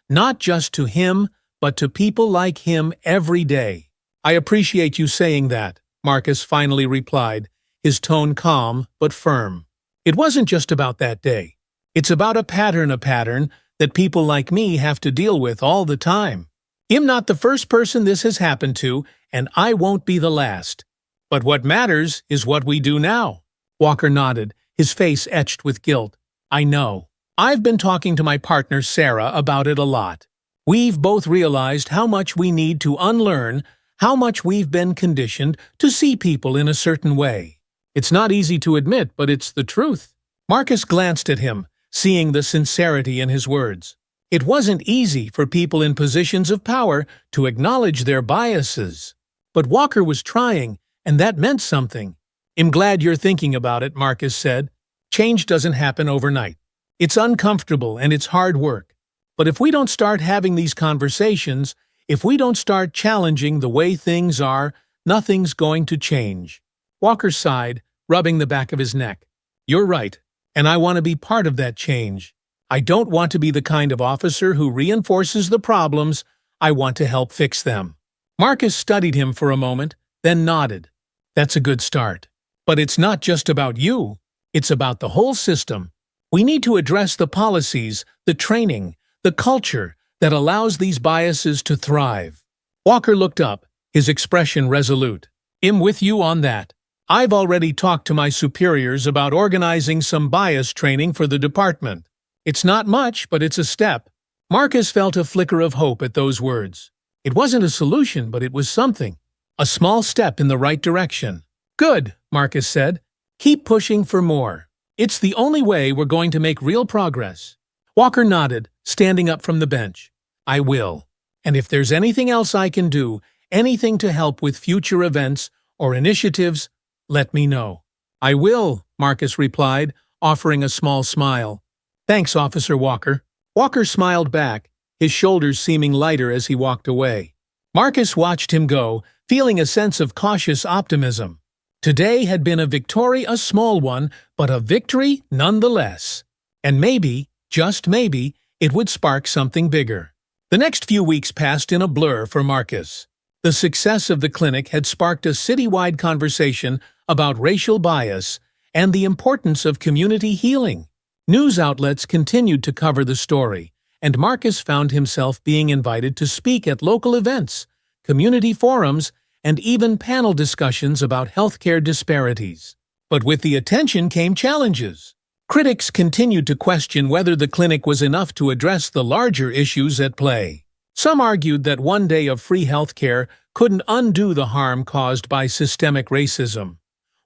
Not just to him, but to people like him every day. I appreciate you saying that, Marcus finally replied, his tone calm but firm. It wasn't just about that day. It's about a pattern that people like me have to deal with all the time. I'm not the first person this has happened to, and I won't be the last. But what matters is what we do now. Walker nodded, his face etched with guilt. I know. I've been talking to my partner Sarah about it a lot. We've both realized how much we need to unlearn, how much we've been conditioned to see people in a certain way. It's not easy to admit, but it's the truth. Marcus glanced at him, seeing the sincerity in his words. It wasn't easy for people in positions of power to acknowledge their biases. But Walker was trying, and that meant something. I'm glad you're thinking about it, Marcus said. Change doesn't happen overnight. It's uncomfortable and it's hard work. But if we don't start having these conversations, if we don't start challenging the way things are, nothing's going to change. Walker sighed, rubbing the back of his neck. You're right, and I want to be part of that change. I don't want to be the kind of officer who reinforces the problems. I want to help fix them. Marcus studied him for a moment, then nodded. That's a good start. But it's not just about you. It's about the whole system. We need to address the policies, the training, the culture that allows these biases to thrive. Walker looked up, his expression resolute. I'm with you on that. I've already talked to my superiors about organizing some bias training for the department. It's not much, but it's a step. Marcus felt a flicker of hope at those words. It wasn't a solution, but it was something. A small step in the right direction. Good, Marcus said. Keep pushing for more. It's the only way we're going to make real progress. Walker nodded, standing up from the bench. I will. And if there's anything else I can do, anything to help with future events or initiatives, let me know. I will, Marcus replied, offering a small smile. Thanks, Officer Walker. Walker smiled back, his shoulders seeming lighter as he walked away. Marcus watched him go, feeling a sense of cautious optimism. Today had been a victory, a small one, but a victory nonetheless. And maybe, just maybe, it would spark something bigger. The next few weeks passed in a blur for Marcus. The success of the clinic had sparked a citywide conversation about racial bias and the importance of community healing. News outlets continued to cover the story, and Marcus found himself being invited to speak at local events, community forums, and even panel discussions about healthcare disparities. But with the attention came challenges. Critics continued to question whether the clinic was enough to address the larger issues at play. Some argued that one day of free healthcare couldn't undo the harm caused by systemic racism,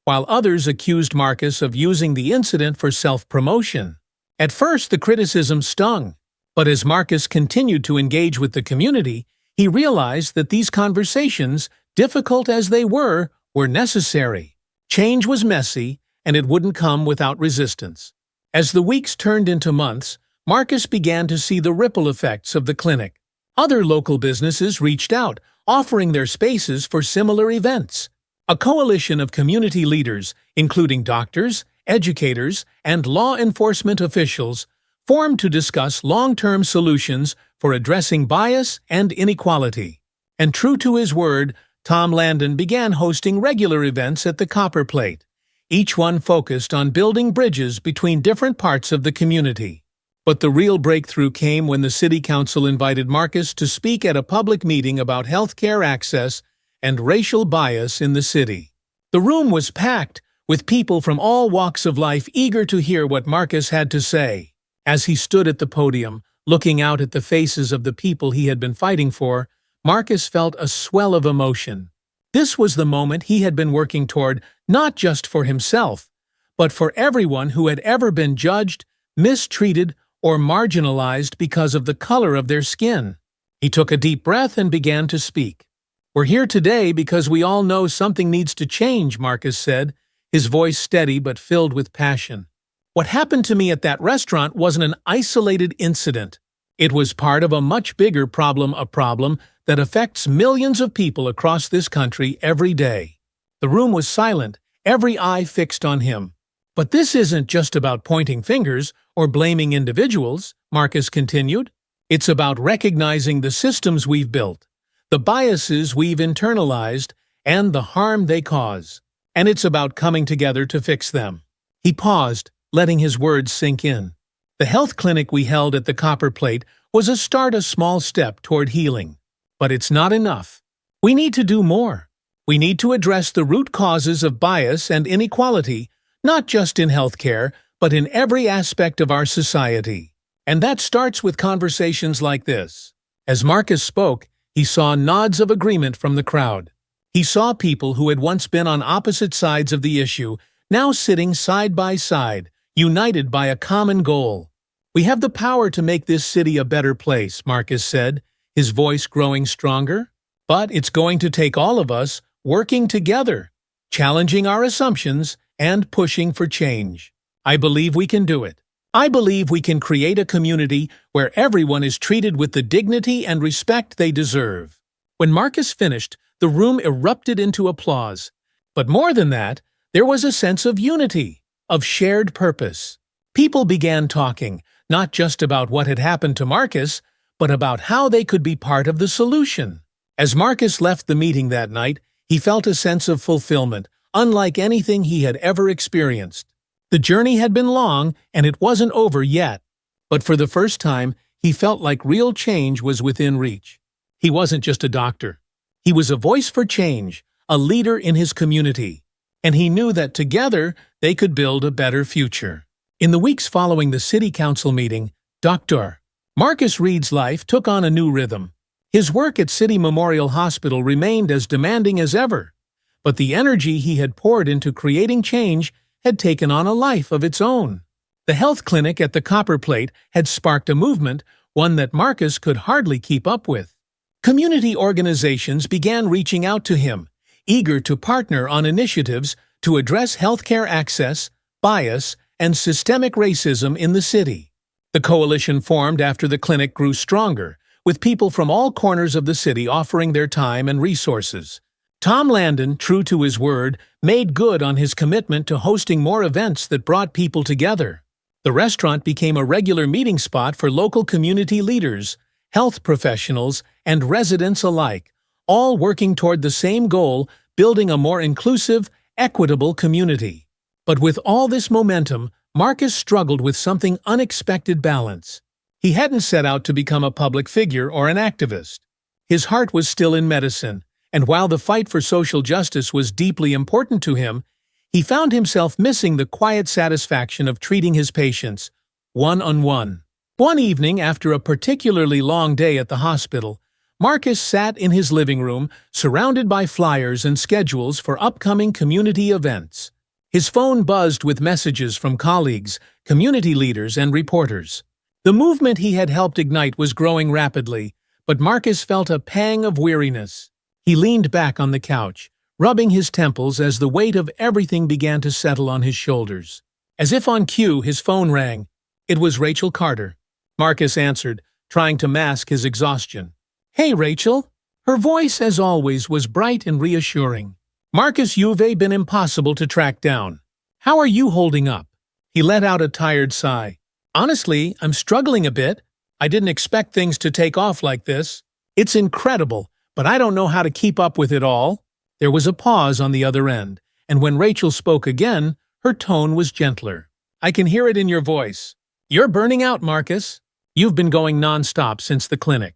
while others accused Marcus of using the incident for self-promotion. At first, the criticism stung, but as Marcus continued to engage with the community, he realized that these conversations, difficult as they were necessary. Change was messy, and it wouldn't come without resistance. As the weeks turned into months, Marcus began to see the ripple effects of the clinic. Other local businesses reached out, offering their spaces for similar events. A coalition of community leaders, including doctors, educators, and law enforcement officials, formed to discuss long-term solutions for addressing bias and inequality. And true to his word, Tom Landon began hosting regular events at the Copper Plate, each one focused on building bridges between different parts of the community. But the real breakthrough came when the City Council invited Marcus to speak at a public meeting about healthcare access and racial bias in the city. The room was packed, with people from all walks of life eager to hear what Marcus had to say. As he stood at the podium, looking out at the faces of the people he had been fighting for, Marcus felt a swell of emotion. This was the moment he had been working toward, not just for himself, but for everyone who had ever been judged, mistreated, or marginalized because of the color of their skin. He took a deep breath and began to speak. "We're here today because we all know something needs to change," Marcus said, his voice steady but filled with passion. "What happened to me at that restaurant wasn't an isolated incident. It was part of a much bigger problem, a problem that affects millions of people across this country every day. The room was silent, every eye fixed on him. But this isn't just about pointing fingers or blaming individuals, Marcus continued. It's about recognizing the systems we've built, the biases we've internalized, and the harm they cause. And it's about coming together to fix them. He paused, letting his words sink in. The health clinic we held at the Copper Plate was a small step toward healing. But it's not enough. We need to do more. We need to address the root causes of bias and inequality, not just in healthcare, but in every aspect of our society. And that starts with conversations like this. As Marcus spoke, he saw nods of agreement from the crowd. He saw people who had once been on opposite sides of the issue, now sitting side by side, united by a common goal. We have the power to make this city a better place, Marcus said, his voice growing stronger. But it's going to take all of us working together, challenging our assumptions, and pushing for change. I believe we can do it. I believe we can create a community where everyone is treated with the dignity and respect they deserve. When Marcus finished, the room erupted into applause. But more than that, there was a sense of unity, of shared purpose. People began talking, not just about what had happened to Marcus, but about how they could be part of the solution. As Marcus left the meeting that night, he felt a sense of fulfillment, unlike anything he had ever experienced. The journey had been long, and it wasn't over yet. But for the first time, he felt like real change was within reach. He wasn't just a doctor. He was a voice for change, a leader in his community. And he knew that together, they could build a better future. In the weeks following the city council meeting, Dr. Marcus Reed's life took on a new rhythm. His work at City Memorial Hospital remained as demanding as ever, but the energy he had poured into creating change had taken on a life of its own. The health clinic at the Copper Plate had sparked a movement, one that Marcus could hardly keep up with. Community organizations began reaching out to him, eager to partner on initiatives to address healthcare access, bias, and systemic racism in the city. The coalition formed after the clinic grew stronger, with people from all corners of the city offering their time and resources. Tom Landon, true to his word, made good on his commitment to hosting more events that brought people together. The restaurant became a regular meeting spot for local community leaders, health professionals, and residents alike, all working toward the same goal, building a more inclusive, equitable community. But with all this momentum, Marcus struggled with something unexpected: balance. He hadn't set out to become a public figure or an activist. His heart was still in medicine, and while the fight for social justice was deeply important to him, he found himself missing the quiet satisfaction of treating his patients, one-on-one. One evening, after a particularly long day at the hospital, Marcus sat in his living room, surrounded by flyers and schedules for upcoming community events. His phone buzzed with messages from colleagues, community leaders, and reporters. The movement he had helped ignite was growing rapidly, but Marcus felt a pang of weariness. He leaned back on the couch, rubbing his temples as the weight of everything began to settle on his shoulders. As if on cue, his phone rang. It was Rachel Carter. Marcus answered, trying to mask his exhaustion. "Hey, Rachel." Her voice, as always, was bright and reassuring. "Marcus, you've been impossible to track down. How are you holding up?" He let out a tired sigh. "Honestly, I'm struggling a bit. I didn't expect things to take off like this. It's incredible, but I don't know how to keep up with it all." There was a pause on the other end, and when Rachel spoke again, her tone was gentler. "I can hear it in your voice. You're burning out, Marcus. You've been going nonstop since the clinic.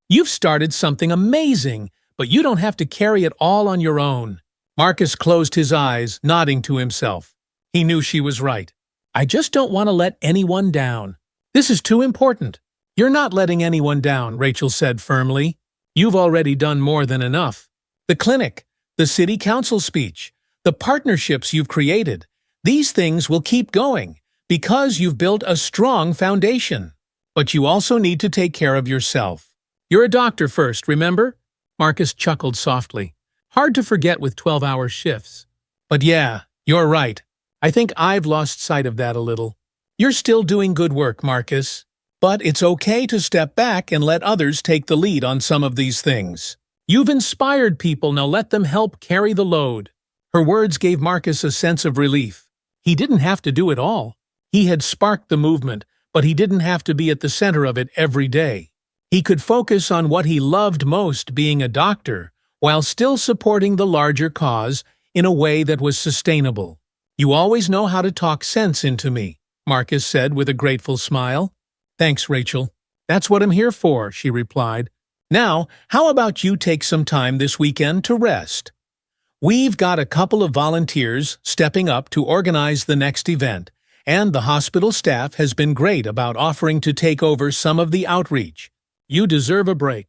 You've started something amazing, but you don't have to carry it all on your own." Marcus closed his eyes, nodding to himself. He knew she was right. "I just don't want to let anyone down. This is too important." "You're not letting anyone down," Rachel said firmly. "You've already done more than enough. The clinic, the city council speech, the partnerships you've created, these things will keep going because you've built a strong foundation. But you also need to take care of yourself. You're a doctor first, remember?" Marcus chuckled softly. "Hard to forget with 12-hour shifts. But yeah, you're right. I think I've lost sight of that a little. You're still doing good work, Marcus. But it's okay to step back and let others take the lead on some of these things. You've inspired people, now let them help carry the load. Her words gave Marcus a sense of relief. He didn't have to do it all. He had sparked the movement, but he didn't have to be at the center of it every day. He could focus on what he loved most, being a doctor, while still supporting the larger cause in a way that was sustainable. "You always know how to talk sense into me," Marcus said with a grateful smile. "Thanks, Rachel. That's what I'm here for," she replied. "Now, how about you take some time this weekend to rest? We've got a couple of volunteers stepping up to organize the next event, and the hospital staff has been great about offering to take over some of the outreach. You deserve a break."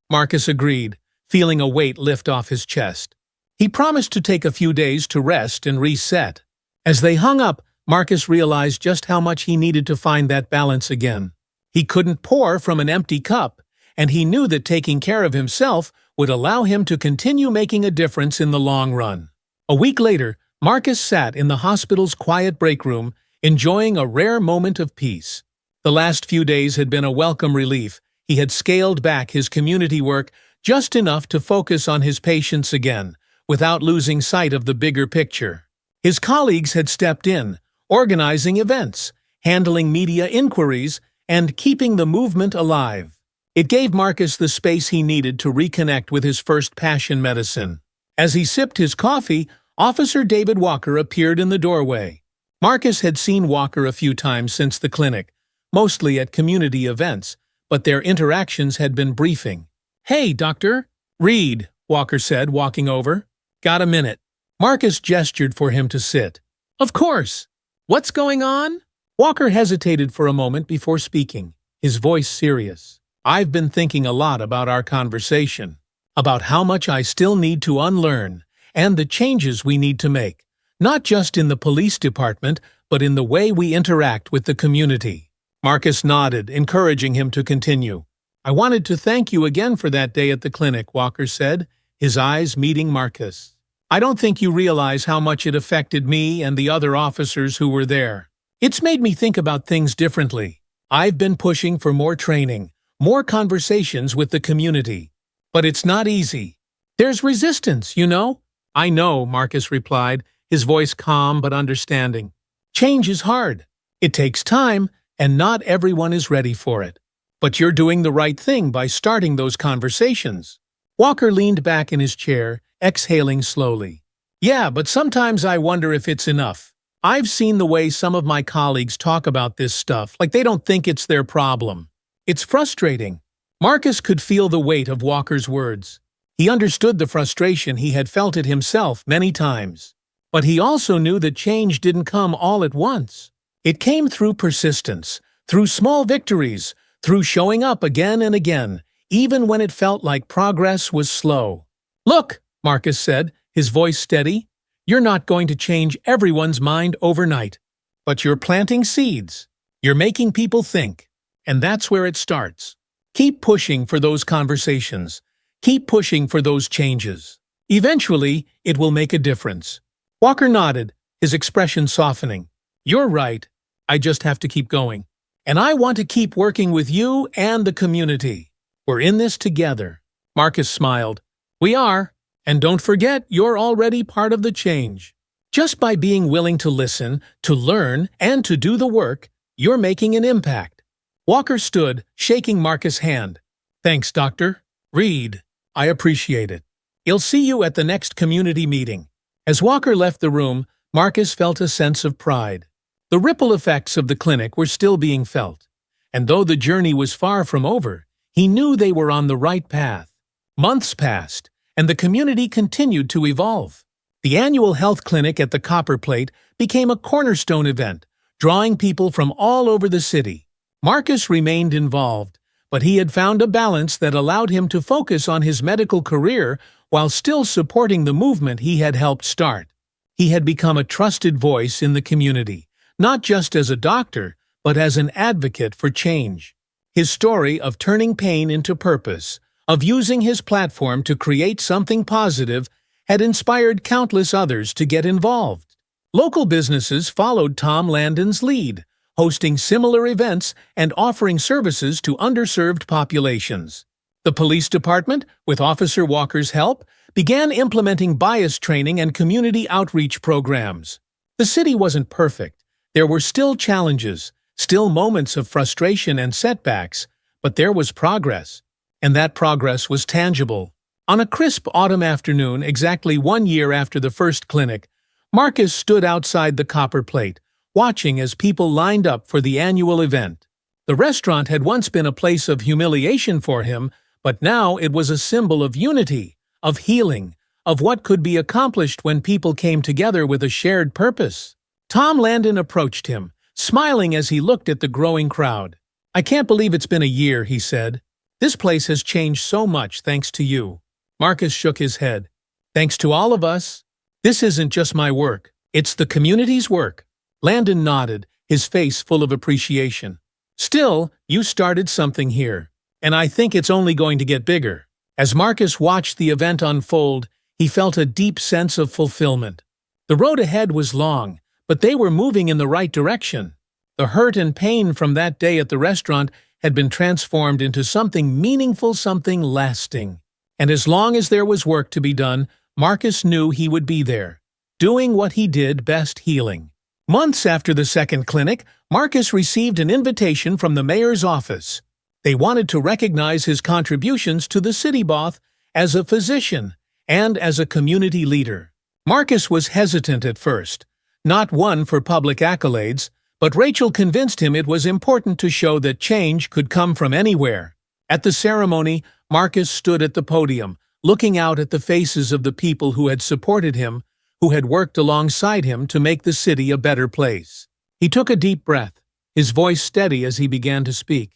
Marcus agreed, feeling a weight lift off his chest. He promised to take a few days to rest and reset. As they hung up, Marcus realized just how much he needed to find that balance again. He couldn't pour from an empty cup, and he knew that taking care of himself would allow him to continue making a difference in the long run. A week later, Marcus sat in the hospital's quiet break room, enjoying a rare moment of peace. The last few days had been a welcome relief. He had scaled back his community work just enough to focus on his patients again, without losing sight of the bigger picture. His colleagues had stepped in, organizing events, handling media inquiries, and keeping the movement alive. It gave Marcus the space he needed to reconnect with his first passion, medicine. As he sipped his coffee, Officer David Walker appeared in the doorway. Marcus had seen Walker a few times since the clinic, mostly at community events, but their interactions had been briefing. "Hey, Dr. Reed," Walker said, walking over. "Got a minute?" Marcus gestured for him to sit. "Of course. What's going on?" Walker hesitated for a moment before speaking, his voice serious. "I've been thinking a lot about our conversation, about how much I still need to unlearn, and the changes we need to make, not just in the police department, but in the way we interact with the community." Marcus nodded, encouraging him to continue. "I wanted to thank you again for that day at the clinic," Walker said, his eyes meeting Marcus. "I don't think you realize how much it affected me and the other officers who were there. It's made me think about things differently. I've been pushing for more training, more conversations with the community. But it's not easy. There's resistance, you know?" "I know," Marcus replied, his voice calm but understanding. "Change is hard. It takes time, and not everyone is ready for it. But you're doing the right thing by starting those conversations." Walker leaned back in his chair, exhaling slowly. "Yeah, but sometimes I wonder if it's enough. I've seen the way some of my colleagues talk about this stuff, like they don't think it's their problem. It's frustrating." Marcus could feel the weight of Walker's words. He understood the frustration, he had felt it himself many times. But he also knew that change didn't come all at once. It came through persistence, through small victories, through showing up again and again, even when it felt like progress was slow. "Look," Marcus said, his voice steady, "you're not going to change everyone's mind overnight. But you're planting seeds. You're making people think. And that's where it starts. Keep pushing for those conversations. Keep pushing for those changes. Eventually, it will make a difference." Walker nodded, his expression softening. "You're right. I just have to keep going. And I want to keep working with you and the community. We're in this together." Marcus smiled. "We are. And don't forget, you're already part of the change. Just by being willing to listen, to learn, and to do the work, you're making an impact." Walker stood, shaking Marcus' hand. "Thanks, Dr. Reed. I appreciate it. I'll see you at the next community meeting." As Walker left the room, Marcus felt a sense of pride. The ripple effects of the clinic were still being felt, and though the journey was far from over, he knew they were on the right path. Months passed, and the community continued to evolve. The annual health clinic at the Copper Plate became a cornerstone event, drawing people from all over the city. Marcus remained involved, but he had found a balance that allowed him to focus on his medical career while still supporting the movement he had helped start. He had become a trusted voice in the community, not just as a doctor, but as an advocate for change. His story of turning pain into purpose, of using his platform to create something positive, had inspired countless others to get involved. Local businesses followed Tom Landon's lead, hosting similar events and offering services to underserved populations. The police department, with Officer Walker's help, began implementing bias training and community outreach programs. The city wasn't perfect. There were still challenges, still moments of frustration and setbacks, but there was progress. And that progress was tangible. On a crisp autumn afternoon, exactly 1 year after the first clinic, Marcus stood outside the Copper Plate, watching as people lined up for the annual event. The restaurant had once been a place of humiliation for him, but now it was a symbol of unity, of healing, of what could be accomplished when people came together with a shared purpose. Tom Landon approached him, smiling as he looked at the growing crowd. "I can't believe it's been a year," he said. "This place has changed so much thanks to you." Marcus shook his head. "Thanks to all of us. This isn't just my work. It's the community's work." Landon nodded, his face full of appreciation. "Still, you started something here, and I think it's only going to get bigger." As Marcus watched the event unfold, he felt a deep sense of fulfillment. The road ahead was long, but they were moving in the right direction. The hurt and pain from that day at the restaurant had been transformed into something meaningful, something lasting. And as long as there was work to be done, Marcus knew he would be there, doing what he did best, healing. Months after the second clinic, Marcus received an invitation from the mayor's office. They wanted to recognize his contributions to the city both as a physician and as a community leader. Marcus was hesitant at first, not one for public accolades, but Rachel convinced him it was important to show that change could come from anywhere. At the ceremony, Marcus stood at the podium, looking out at the faces of the people who had supported him, who had worked alongside him to make the city a better place. He took a deep breath, his voice steady as he began to speak.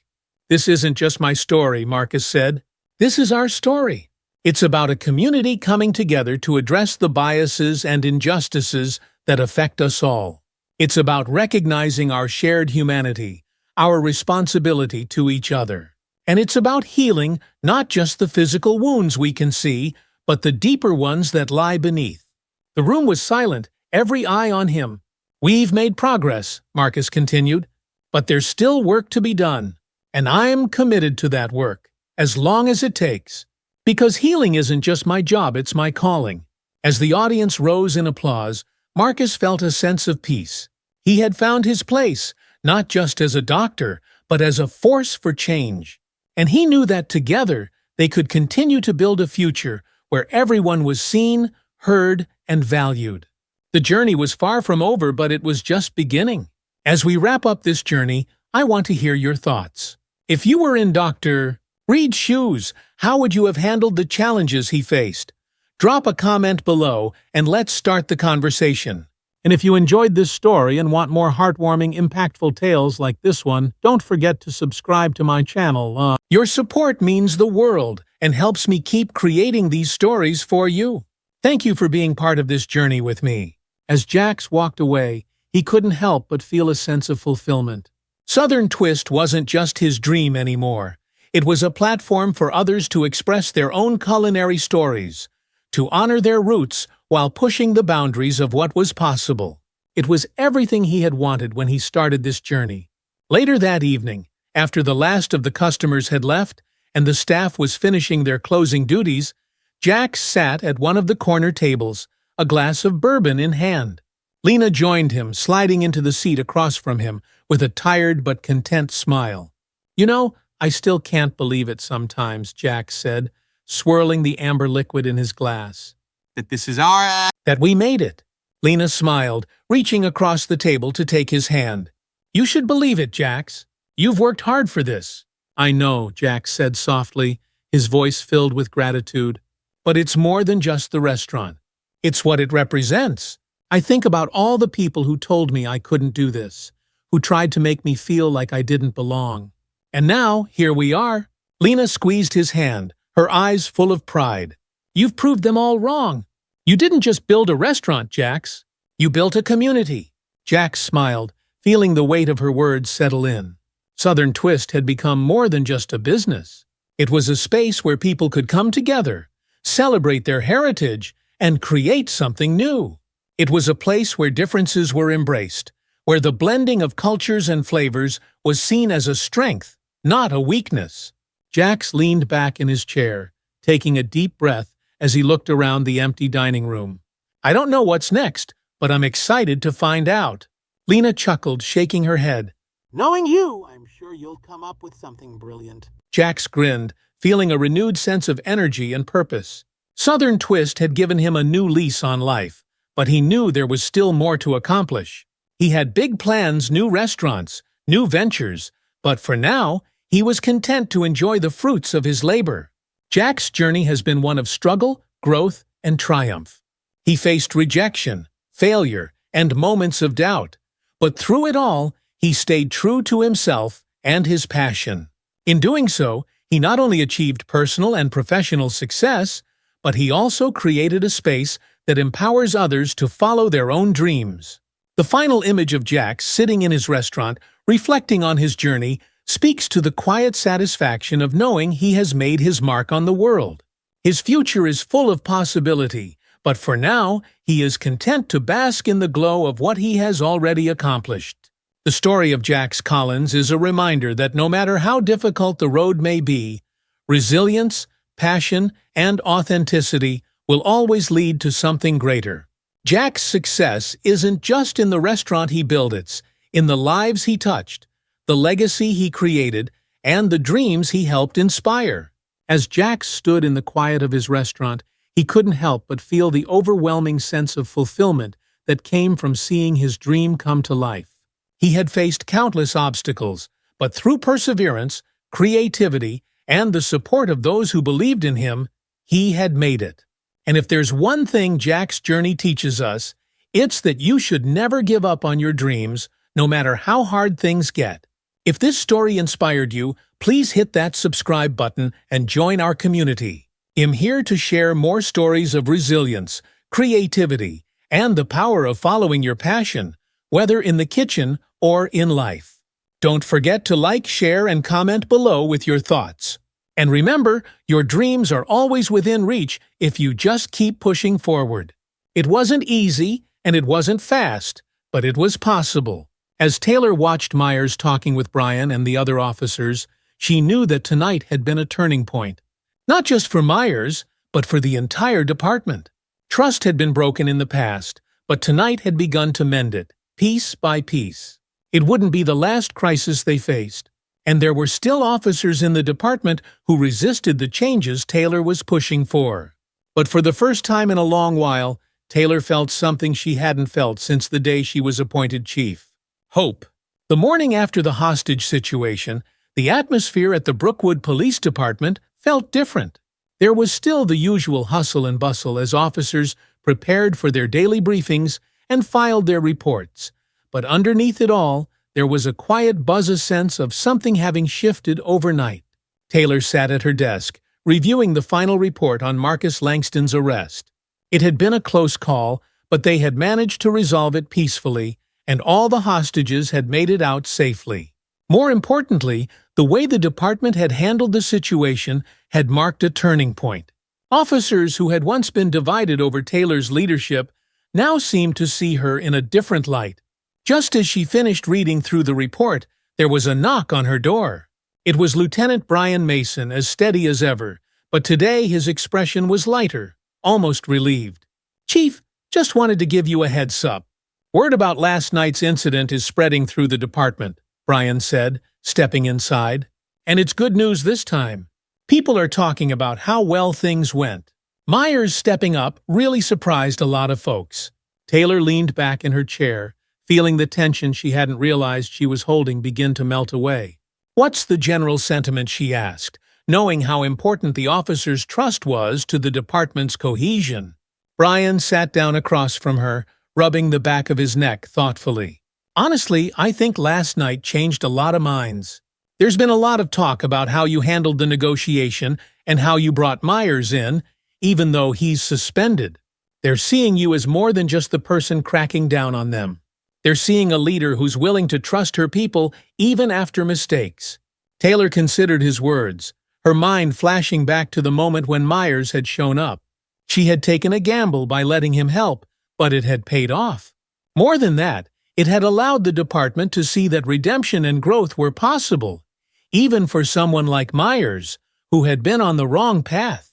"This isn't just my story," Marcus said. "This is our story. It's about a community coming together to address the biases and injustices that affect us all. It's about recognizing our shared humanity, our responsibility to each other. And it's about healing not just the physical wounds we can see, but the deeper ones that lie beneath." The room was silent, every eye on him. "We've made progress," Marcus continued, "but there's still work to be done. And I'm committed to that work, as long as it takes. Because healing isn't just my job, it's my calling." As the audience rose in applause, Marcus felt a sense of peace. He had found his place, not just as a doctor, but as a force for change. And he knew that together they could continue to build a future where everyone was seen, heard, and valued. The journey was far from over, but it was just beginning. As we wrap up this journey, I want to hear your thoughts. If you were in Dr. Reed's shoes, how would you have handled the challenges he faced? Drop a comment below and let's start the conversation. And if you enjoyed this story and want more heartwarming, impactful tales like this one, don't forget to subscribe to my channel. Your support means the world and helps me keep creating these stories for you. Thank you for being part of this journey with me. As Jax walked away, he couldn't help but feel a sense of fulfillment. Southern Twist wasn't just his dream anymore. It was a platform for others to express their own culinary stories, to honor their roots while pushing the boundaries of what was possible. It was everything he had wanted when he started this journey. Later that evening, after the last of the customers had left and the staff was finishing their closing duties, Jax sat at one of the corner tables, a glass of bourbon in hand. Lena joined him, sliding into the seat across from him with a tired but content smile. "You know, I still can't believe it sometimes," Jax said, swirling the amber liquid in his glass. "That we made it." Lena smiled, reaching across the table to take his hand. "You should believe it, Jax. You've worked hard for this." "I know," Jax said softly, his voice filled with gratitude. "But it's more than just the restaurant. It's what it represents. I think about all the people who told me I couldn't do this, who tried to make me feel like I didn't belong. And now, here we are." Lena squeezed his hand, her eyes full of pride. "You've proved them all wrong. You didn't just build a restaurant, Jax. You built a community." Jax smiled, feeling the weight of her words settle in. Southern Twist had become more than just a business. It was a space where people could come together, celebrate their heritage, and create something new. It was a place where differences were embraced, where the blending of cultures and flavors was seen as a strength, not a weakness. Jax leaned back in his chair, taking a deep breath as he looked around the empty dining room. "I don't know what's next, but I'm excited to find out." Lena chuckled, shaking her head. "Knowing you, I'm sure you'll come up with something brilliant." Jax grinned, feeling a renewed sense of energy and purpose. Southern Twist had given him a new lease on life, but he knew there was still more to accomplish. He had big plans, new restaurants, new ventures, but for now, he was content to enjoy the fruits of his labor. Jack's journey has been one of struggle, growth, and triumph. He faced rejection, failure, and moments of doubt, but through it all, he stayed true to himself and his passion. In doing so, he not only achieved personal and professional success, but he also created a space that empowers others to follow their own dreams. The final image of Jack sitting in his restaurant, reflecting on his journey, speaks to the quiet satisfaction of knowing he has made his mark on the world. His future is full of possibility, but for now, he is content to bask in the glow of what he has already accomplished. The story of Jax Collins is a reminder that no matter how difficult the road may be, resilience, passion, and authenticity will always lead to something greater. Jack's success isn't just in the restaurant he built, it's in the lives he touched, the legacy he created, and the dreams he helped inspire. As Jack stood in the quiet of his restaurant, he couldn't help but feel the overwhelming sense of fulfillment that came from seeing his dream come to life. He had faced countless obstacles, but through perseverance, creativity, and the support of those who believed in him, he had made it. And if there's one thing Jack's journey teaches us, it's that you should never give up on your dreams, no matter how hard things get. If this story inspired you, please hit that subscribe button and join our community. I'm here to share more stories of resilience, creativity, and the power of following your passion, whether in the kitchen or in life. Don't forget to like, share, and comment below with your thoughts. And remember, your dreams are always within reach if you just keep pushing forward. It wasn't easy, and it wasn't fast, but it was possible. As Taylor watched Myers talking with Brian and the other officers, she knew that tonight had been a turning point. Not just for Myers, but for the entire department. Trust had been broken in the past, but tonight had begun to mend it, piece by piece. It wouldn't be the last crisis they faced, and there were still officers in the department who resisted the changes Taylor was pushing for. But for the first time in a long while, Taylor felt something she hadn't felt since the day she was appointed chief. Hope. The morning after the hostage situation, the atmosphere at the Brookwood Police Department felt different. There was still the usual hustle and bustle as officers prepared for their daily briefings and filed their reports. But underneath it all, there was a quiet buzz, sense of something having shifted overnight. Taylor sat at her desk, reviewing the final report on Marcus Langston's arrest. It had been a close call, but they had managed to resolve it peacefully, and all the hostages had made it out safely. More importantly, the way the department had handled the situation had marked a turning point. Officers who had once been divided over Taylor's leadership now seemed to see her in a different light. Just as she finished reading through the report, there was a knock on her door. It was Lieutenant Brian Mason, as steady as ever, but today his expression was lighter, almost relieved. "Chief, just wanted to give you a heads up. Word about last night's incident is spreading through the department," Brian said, stepping inside. "And it's good news this time. People are talking about how well things went." Myers stepping up really surprised a lot of folks. Taylor leaned back in her chair, feeling the tension she hadn't realized she was holding begin to melt away. "What's the general sentiment?" she asked, knowing how important the officers' trust was to the department's cohesion. Brian sat down across from her, rubbing the back of his neck thoughtfully. "Honestly, I think last night changed a lot of minds. There's been a lot of talk about how you handled the negotiation and how you brought Myers in, even though he's suspended. They're seeing you as more than just the person cracking down on them. They're seeing a leader who's willing to trust her people even after mistakes." Taylor considered his words, her mind flashing back to the moment when Myers had shown up. She had taken a gamble by letting him help, but it had paid off. More than that, It had allowed the department to see that redemption and growth were possible, even for someone like Myers, who had been on the wrong path.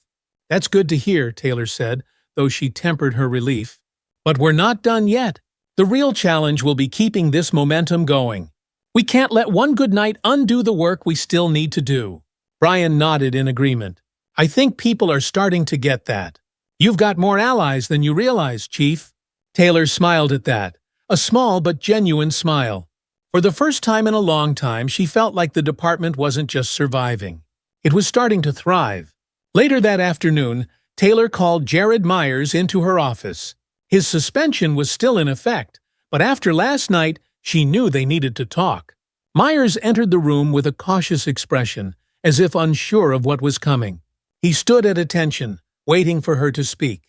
"That's good to hear," Taylor said, though she tempered her relief. "But we're not done yet. The real challenge will be keeping this momentum going. We can't let one good night undo the work we still need to do." Brian nodded in agreement. "I think people are starting to get that. You've got more allies than you realize, Chief." Taylor smiled at that, a small but genuine smile. For the first time in a long time, she felt like the department wasn't just surviving. It was starting to thrive. Later that afternoon, Taylor called Jared Myers into her office. His suspension was still in effect, but after last night, she knew they needed to talk. Myers entered the room with a cautious expression, as if unsure of what was coming. He stood at attention, waiting for her to speak.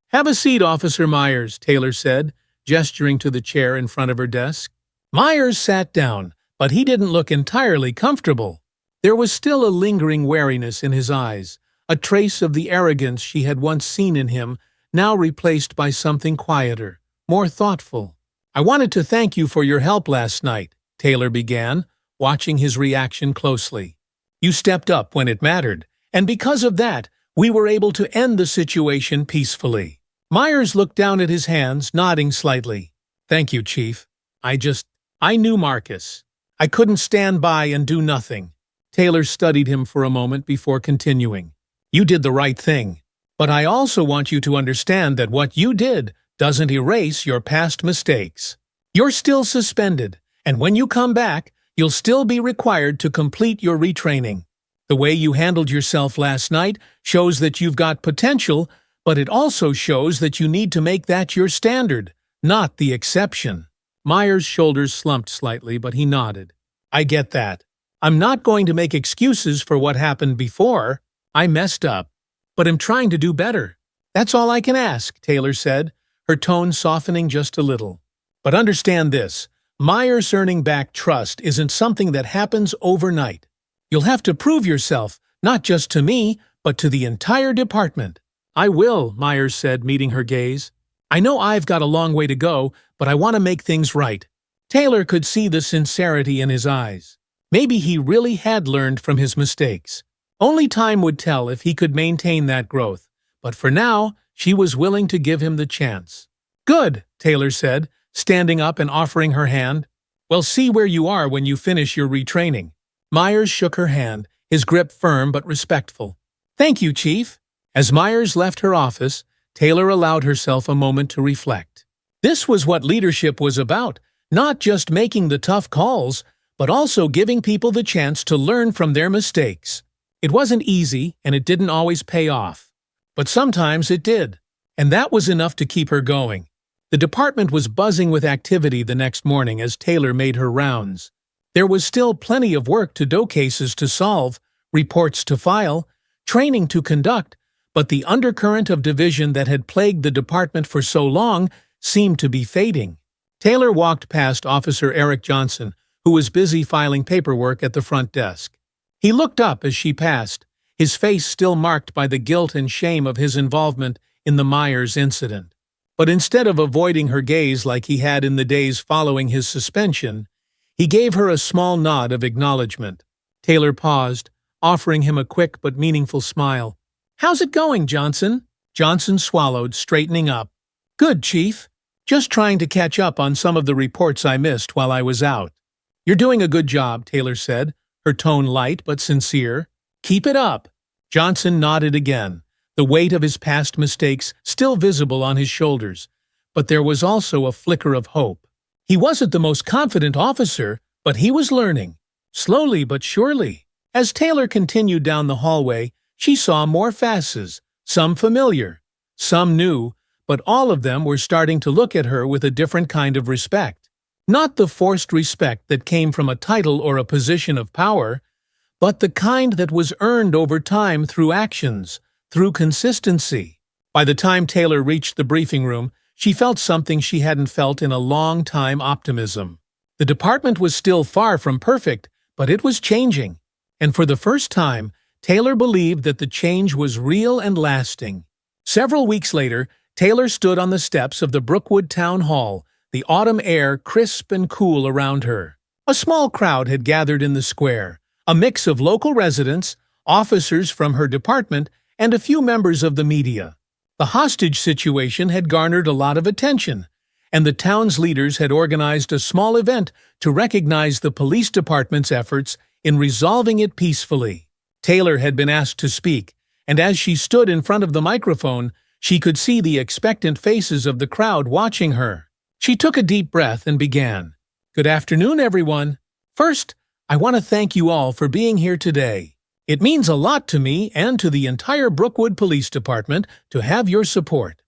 "Have a seat, Officer Myers," Taylor said, gesturing to the chair in front of her desk. Myers sat down, but he didn't look entirely comfortable. There was still a lingering wariness in his eyes, a trace of the arrogance she had once seen in him, now replaced by something quieter, more thoughtful. "I wanted to thank you for your help last night," Taylor began, watching his reaction closely. "You stepped up when it mattered, and because of that, we were able to end the situation peacefully." Myers looked down at his hands, nodding slightly. "Thank you, Chief. I knew Marcus. I couldn't stand by and do nothing." Taylor studied him for a moment before continuing. "You did the right thing. But I also want you to understand that what you did doesn't erase your past mistakes. You're still suspended, and when you come back, you'll still be required to complete your retraining. The way you handled yourself last night shows that you've got potential, but it also shows that you need to make that your standard, not the exception." Myers' shoulders slumped slightly, but he nodded. "I get that. I'm not going to make excuses for what happened before. I messed up. But I'm trying to do better. That's all I can ask," Taylor said, her tone softening just a little. "But understand this, Myers earning back trust isn't something that happens overnight. You'll have to prove yourself, not just to me, but to the entire department." "I will," Myers said, meeting her gaze. "I know I've got a long way to go, but I want to make things right." Taylor could see the sincerity in his eyes. Maybe he really had learned from his mistakes. Only time would tell if he could maintain that growth, but for now, she was willing to give him the chance. "Good," Taylor said, standing up and offering her hand. "Well, see where you are when you finish your retraining." Myers shook her hand, his grip firm but respectful. "Thank you, Chief." As Myers left her office, Taylor allowed herself a moment to reflect. This was what leadership was about, not just making the tough calls, but also giving people the chance to learn from their mistakes. It wasn't easy, and it didn't always pay off. But sometimes it did, and that was enough to keep her going. The department was buzzing with activity the next morning as Taylor made her rounds. There was still plenty of work cases to solve, reports to file, training to conduct, but the undercurrent of division that had plagued the department for so long seemed to be fading. Taylor walked past Officer Eric Johnson, who was busy filing paperwork at the front desk. He looked up as she passed, his face still marked by the guilt and shame of his involvement in the Myers incident. But instead of avoiding her gaze like he had in the days following his suspension, he gave her a small nod of acknowledgement. Taylor paused, offering him a quick but meaningful smile. "How's it going, Johnson?" Johnson swallowed, straightening up. "Good, Chief. Just trying to catch up on some of the reports I missed while I was out." "You're doing a good job," Taylor said, her tone light but sincere. "Keep it up." Johnson nodded again, the weight of his past mistakes still visible on his shoulders, but there was also a flicker of hope. He wasn't the most confident officer, but he was learning, slowly but surely. As Taylor continued down the hallway, she saw more faces, some familiar, some new, but all of them were starting to look at her with a different kind of respect. Not the forced respect that came from a title or a position of power, but the kind that was earned over time through actions, through consistency. By the time Taylor reached the briefing room, she felt something she hadn't felt in a long time: optimism. The department was still far from perfect, but it was changing. And for the first time, Taylor believed that the change was real and lasting. Several weeks later, Taylor stood on the steps of the Brookwood Town Hall, the autumn air crisp and cool around her. A small crowd had gathered in the square, a mix of local residents, officers from her department, and a few members of the media. The hostage situation had garnered a lot of attention, and the town's leaders had organized a small event to recognize the police department's efforts in resolving it peacefully. Taylor had been asked to speak, and as she stood in front of the microphone, she could see the expectant faces of the crowd watching her. She took a deep breath and began. "Good afternoon, everyone. First, I want to thank you all for being here today. It means a lot to me and to the entire Brookwood Police Department to have your support."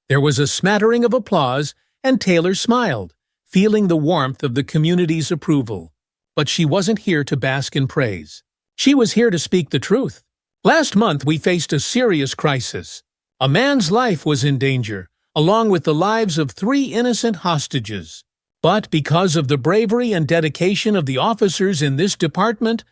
There was a smattering of applause, and Taylor smiled, feeling the warmth of the community's approval. But she wasn't here to bask in praise. She was here to speak the truth. Last month, we faced a serious crisis. A man's life was in danger, along with the lives of 3 innocent hostages. But because of the bravery and dedication of the officers in this department,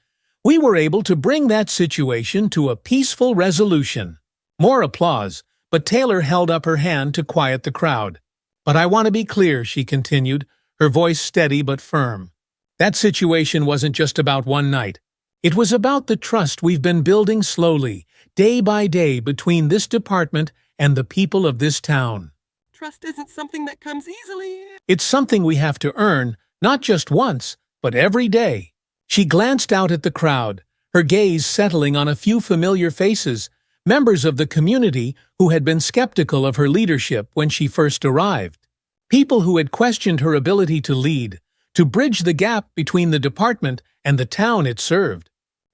we were able to bring that situation to a peaceful resolution. More applause, but Taylor held up her hand to quiet the crowd. "But I want to be clear," she continued, her voice steady but firm. "That situation wasn't just about one night. It was about the trust we've been building slowly, day by day, between this department and the people of this town. Trust isn't something that comes easily. It's something we have to earn, not just once, but every day." She glanced out at the crowd, her gaze settling on a few familiar faces, members of the community who had been skeptical of her leadership when she first arrived. People who had questioned her ability to lead, to bridge the gap between the department and the town it served.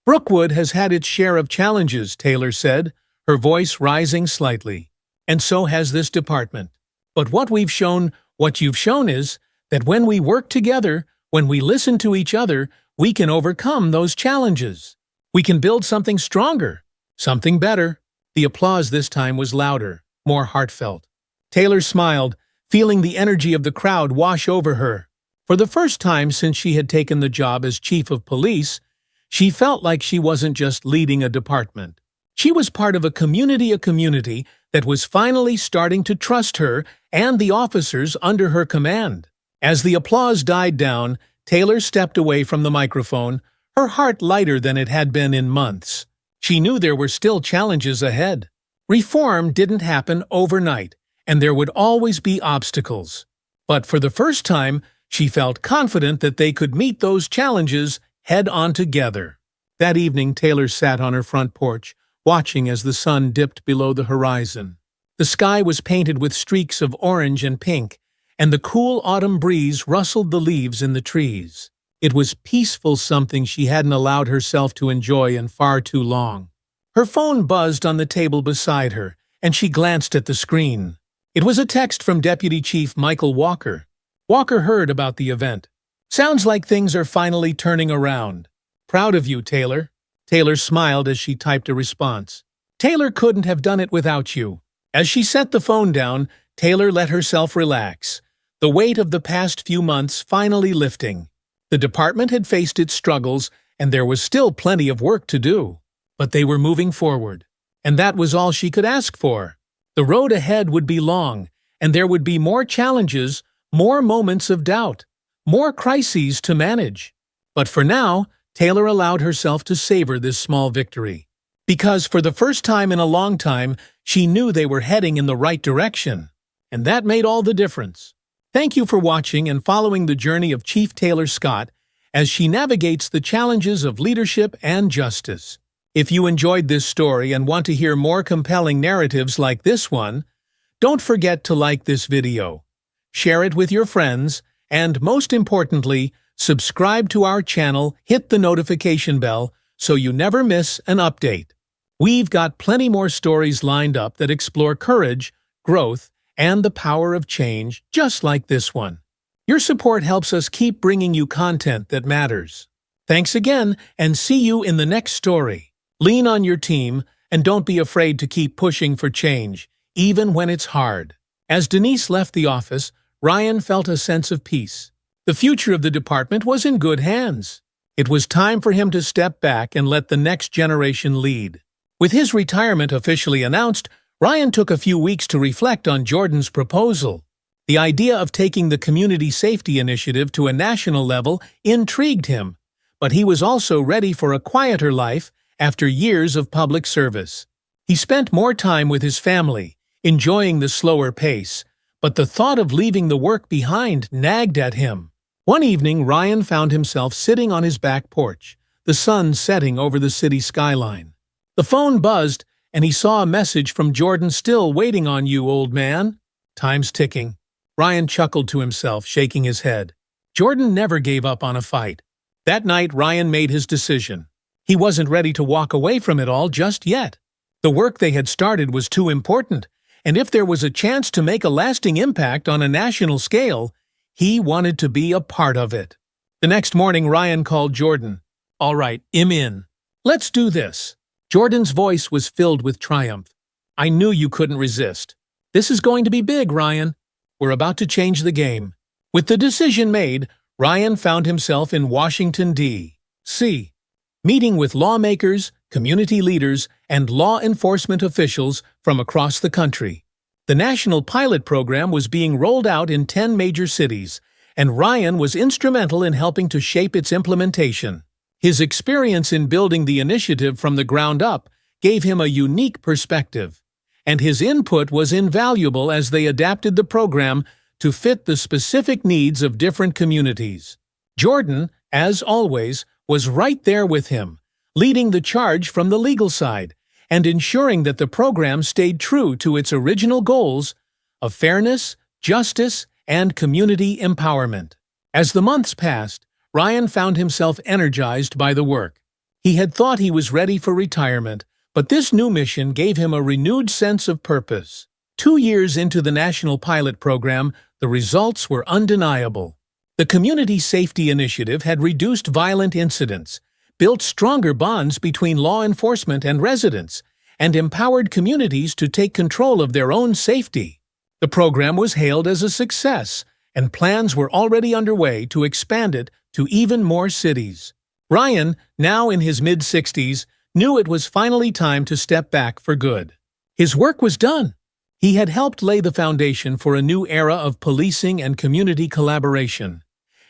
"Brookwood has had its share of challenges," Taylor said, her voice rising slightly. "And so has this department. But what you've shown is that when we work together, when we listen to each other, we can overcome those challenges. We can build something stronger, something better." The applause this time was louder, more heartfelt. Taylor smiled, feeling the energy of the crowd wash over her. For the first time since she had taken the job as chief of police, she felt like she wasn't just leading a department. She was part of a community that was finally starting to trust her and the officers under her command. As the applause died down, Taylor stepped away from the microphone, her heart lighter than it had been in months. She knew there were still challenges ahead. Reform didn't happen overnight, and there would always be obstacles. But for the first time, she felt confident that they could meet those challenges head-on together. That evening, Taylor sat on her front porch, watching as the sun dipped below the horizon. The sky was painted with streaks of orange and pink, and the cool autumn breeze rustled the leaves in the trees. It was peaceful, something she hadn't allowed herself to enjoy in far too long. Her phone buzzed on the table beside her, and she glanced at the screen. It was a text from Deputy Chief Michael Walker. Walker heard about the event. "Sounds like things are finally turning around. Proud of you, Taylor." Taylor smiled as she typed a response. "Taylor couldn't have done it without you." As she set the phone down, Taylor let herself relax, the weight of the past few months finally lifting. The department had faced its struggles, and there was still plenty of work to do. But they were moving forward, and that was all she could ask for. The road ahead would be long, and there would be more challenges, more moments of doubt, more crises to manage. But for now, Taylor allowed herself to savor this small victory. Because for the first time in a long time, she knew they were heading in the right direction. And that made all the difference. Thank you for watching and following the journey of Chief Taylor Scott as she navigates the challenges of leadership and justice. If you enjoyed this story and want to hear more compelling narratives like this one, don't forget to like this video, share it with your friends, and most importantly, subscribe to our channel, hit the notification bell so you never miss an update. We've got plenty more stories lined up that explore courage, growth, and the power of change, just like this one. Your support helps us keep bringing you content that matters. Thanks again, and see you in the next story. Lean on your team, and don't be afraid to keep pushing for change, even when it's hard. As Denise left the office, Ryan felt a sense of peace. The future of the department was in good hands. It was time for him to step back and let the next generation lead. With his retirement officially announced, Ryan took a few weeks to reflect on Jordan's proposal. The idea of taking the community safety initiative to a national level intrigued him, but he was also ready for a quieter life after years of public service. He spent more time with his family, enjoying the slower pace, but the thought of leaving the work behind nagged at him. One evening, Ryan found himself sitting on his back porch, the sun setting over the city skyline. The phone buzzed, and he saw a message from Jordan. "Still waiting on you, old man." "Time's ticking." Ryan chuckled to himself, shaking his head. Jordan never gave up on a fight. That night, Ryan made his decision. He wasn't ready to walk away from it all just yet. The work they had started was too important, and if there was a chance to make a lasting impact on a national scale, he wanted to be a part of it. The next morning, Ryan called Jordan. "All right, I'm in. Let's do this." Jordan's voice was filled with triumph. "I knew you couldn't resist. This is going to be big, Ryan. We're about to change the game." With the decision made, Ryan found himself in Washington, D.C., meeting with lawmakers, community leaders, and law enforcement officials from across the country. The national pilot program was being rolled out in 10 major cities, and Ryan was instrumental in helping to shape its implementation. His experience in building the initiative from the ground up gave him a unique perspective, and his input was invaluable as they adapted the program to fit the specific needs of different communities. Jordan, as always, was right there with him, leading the charge from the legal side and ensuring that the program stayed true to its original goals of fairness, justice, and community empowerment. As the months passed, Ryan found himself energized by the work. He had thought he was ready for retirement, but this new mission gave him a renewed sense of purpose. 2 years into the national pilot program, the results were undeniable. The Community Safety Initiative had reduced violent incidents, built stronger bonds between law enforcement and residents, and empowered communities to take control of their own safety. The program was hailed as a success, and plans were already underway to expand it to even more cities. Ryan, now in his mid-60s, knew it was finally time to step back for good. His work was done. He had helped lay the foundation for a new era of policing and community collaboration,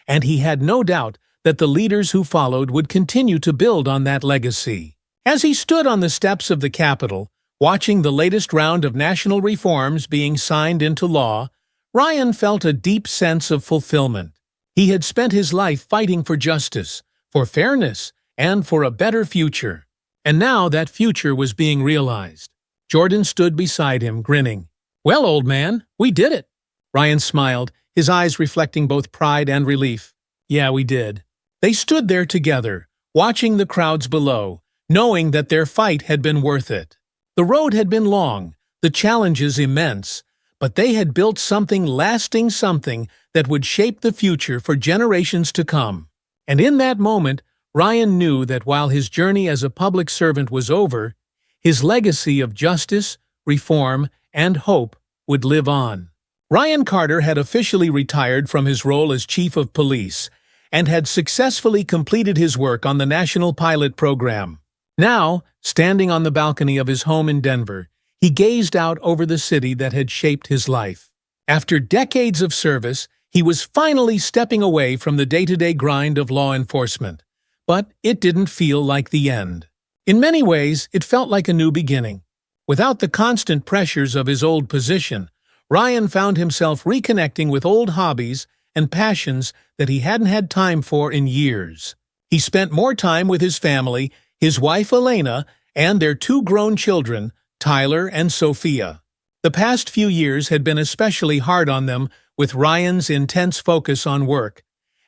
and he had no doubt that the leaders who followed would continue to build on that legacy. As he stood on the steps of the Capitol, watching the latest round of national reforms being signed into law, Ryan felt a deep sense of fulfillment. He had spent his life fighting for justice, for fairness, and for a better future. And now that future was being realized. Jordan stood beside him, grinning. "Well, old man, we did it." Ryan smiled, his eyes reflecting both pride and relief. "Yeah, we did." They stood there together, watching the crowds below, knowing that their fight had been worth it. The road had been long, the challenges immense, but they had built something lasting, something that would shape the future for generations to come. And in that moment, Ryan knew that while his journey as a public servant was over, his legacy of justice, reform, and hope would live on. Ryan Carter had officially retired from his role as chief of police and had successfully completed his work on the national pilot program. Now, standing on the balcony of his home in Denver, he gazed out over the city that had shaped his life. After decades of service, he was finally stepping away from the day-to-day grind of law enforcement. But it didn't feel like the end. In many ways, it felt like a new beginning. Without the constant pressures of his old position, Ryan found himself reconnecting with old hobbies and passions that he hadn't had time for in years. He spent more time with his family, his wife Elena, and their 2 grown children, Tyler and Sophia. The past few years had been especially hard on them with Ryan's intense focus on work,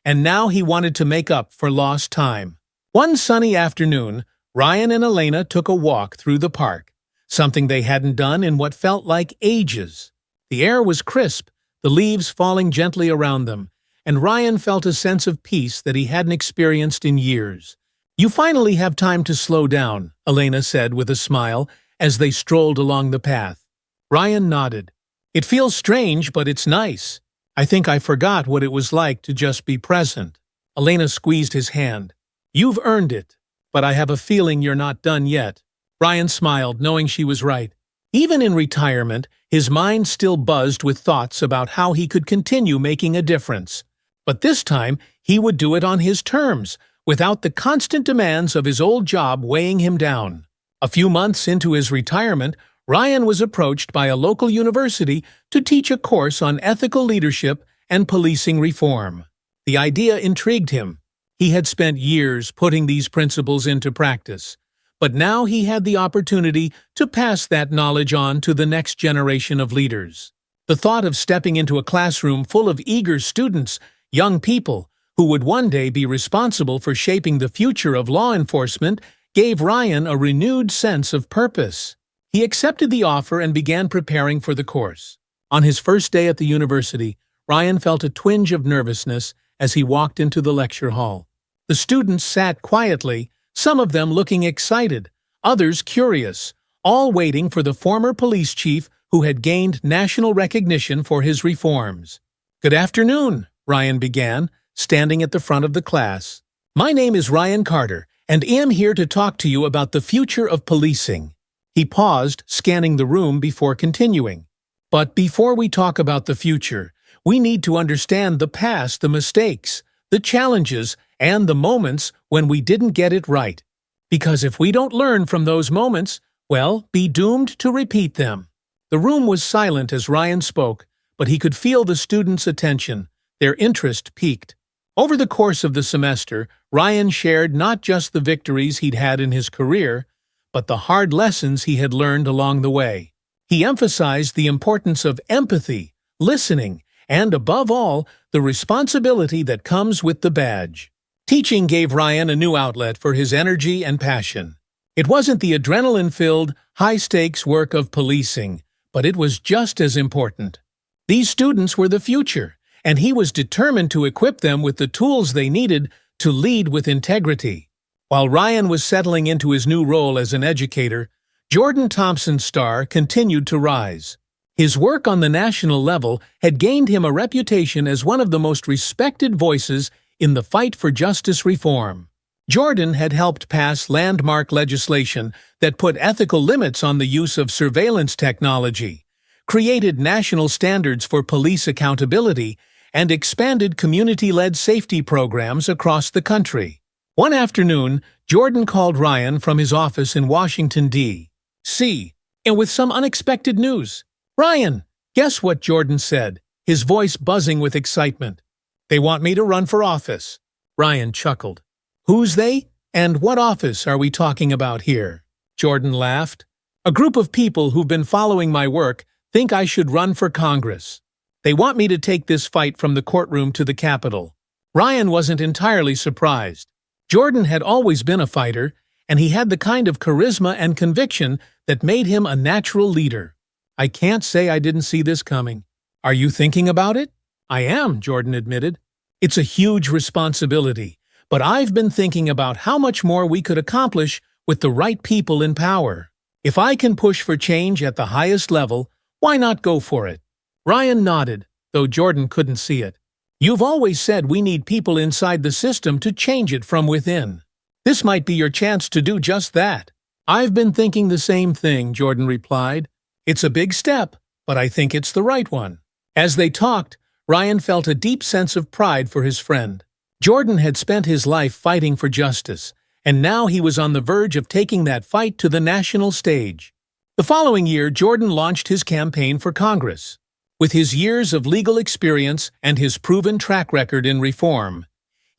and now he wanted to make up for lost time. One sunny afternoon, Ryan and Elena took a walk through the park, something they hadn't done in what felt like ages. The air was crisp, the leaves falling gently around them, and Ryan felt a sense of peace that he hadn't experienced in years. "You finally have time to slow down," Elena said with a smile as they strolled along the path. Ryan nodded. "It feels strange, but it's nice. I think I forgot what it was like to just be present." Elena squeezed his hand. "You've earned it, but I have a feeling you're not done yet." Ryan smiled, knowing she was right. Even in retirement, his mind still buzzed with thoughts about how he could continue making a difference. But this time, he would do it on his terms, without the constant demands of his old job weighing him down. A few months into his retirement, Ryan was approached by a local university to teach a course on ethical leadership and policing reform. The idea intrigued him. He had spent years putting these principles into practice, but now he had the opportunity to pass that knowledge on to the next generation of leaders. The thought of stepping into a classroom full of eager students, young people, who would one day be responsible for shaping the future of law enforcement, gave Ryan a renewed sense of purpose. He accepted the offer and began preparing for the course. On his first day at the university, Ryan felt a twinge of nervousness as he walked into the lecture hall. The students sat quietly, some of them looking excited, others curious, all waiting for the former police chief who had gained national recognition for his reforms. "Good afternoon," Ryan began, standing at the front of the class. "My name is Ryan Carter, and am here to talk to you about the future of policing." He paused, scanning the room before continuing. "But before we talk about the future, we need to understand the past, the mistakes, the challenges, and the moments when we didn't get it right. Because if we don't learn from those moments, we'll be doomed to repeat them." The room was silent as Ryan spoke, but he could feel the students' attention. Their interest piqued. Over the course of the semester, Ryan shared not just the victories he'd had in his career, but the hard lessons he had learned along the way. He emphasized the importance of empathy, listening, and above all, the responsibility that comes with the badge. Teaching gave Ryan a new outlet for his energy and passion. It wasn't the adrenaline-filled, high-stakes work of policing, but it was just as important. These students were the future, and he was determined to equip them with the tools they needed to lead with integrity. While Ryan was settling into his new role as an educator, Jordan Thompson's star continued to rise. His work on the national level had gained him a reputation as one of the most respected voices in the fight for justice reform. Jordan had helped pass landmark legislation that put ethical limits on the use of surveillance technology, created national standards for police accountability, and expanded community-led safety programs across the country. One afternoon, Jordan called Ryan from his office in Washington, D.C., and with some unexpected news. "Ryan, guess what?" Jordan said, his voice buzzing with excitement. "They want me to run for office." Ryan chuckled. "Who's they? And what office are we talking about here?" Jordan laughed. "A group of people who've been following my work think I should run for Congress. They want me to take this fight from the courtroom to the Capitol." Ryan wasn't entirely surprised. Jordan had always been a fighter, and he had the kind of charisma and conviction that made him a natural leader. "I can't say I didn't see this coming. Are you thinking about it?" "I am," Jordan admitted. "It's a huge responsibility, but I've been thinking about how much more we could accomplish with the right people in power. If I can push for change at the highest level, why not go for it?" Ryan nodded, though Jordan couldn't see it. "You've always said we need people inside the system to change it from within. This might be your chance to do just that." "I've been thinking the same thing," Jordan replied. "It's a big step, but I think it's the right one." As they talked, Ryan felt a deep sense of pride for his friend. Jordan had spent his life fighting for justice, and now he was on the verge of taking that fight to the national stage. The following year, Jordan launched his campaign for Congress. With his years of legal experience and his proven track record in reform,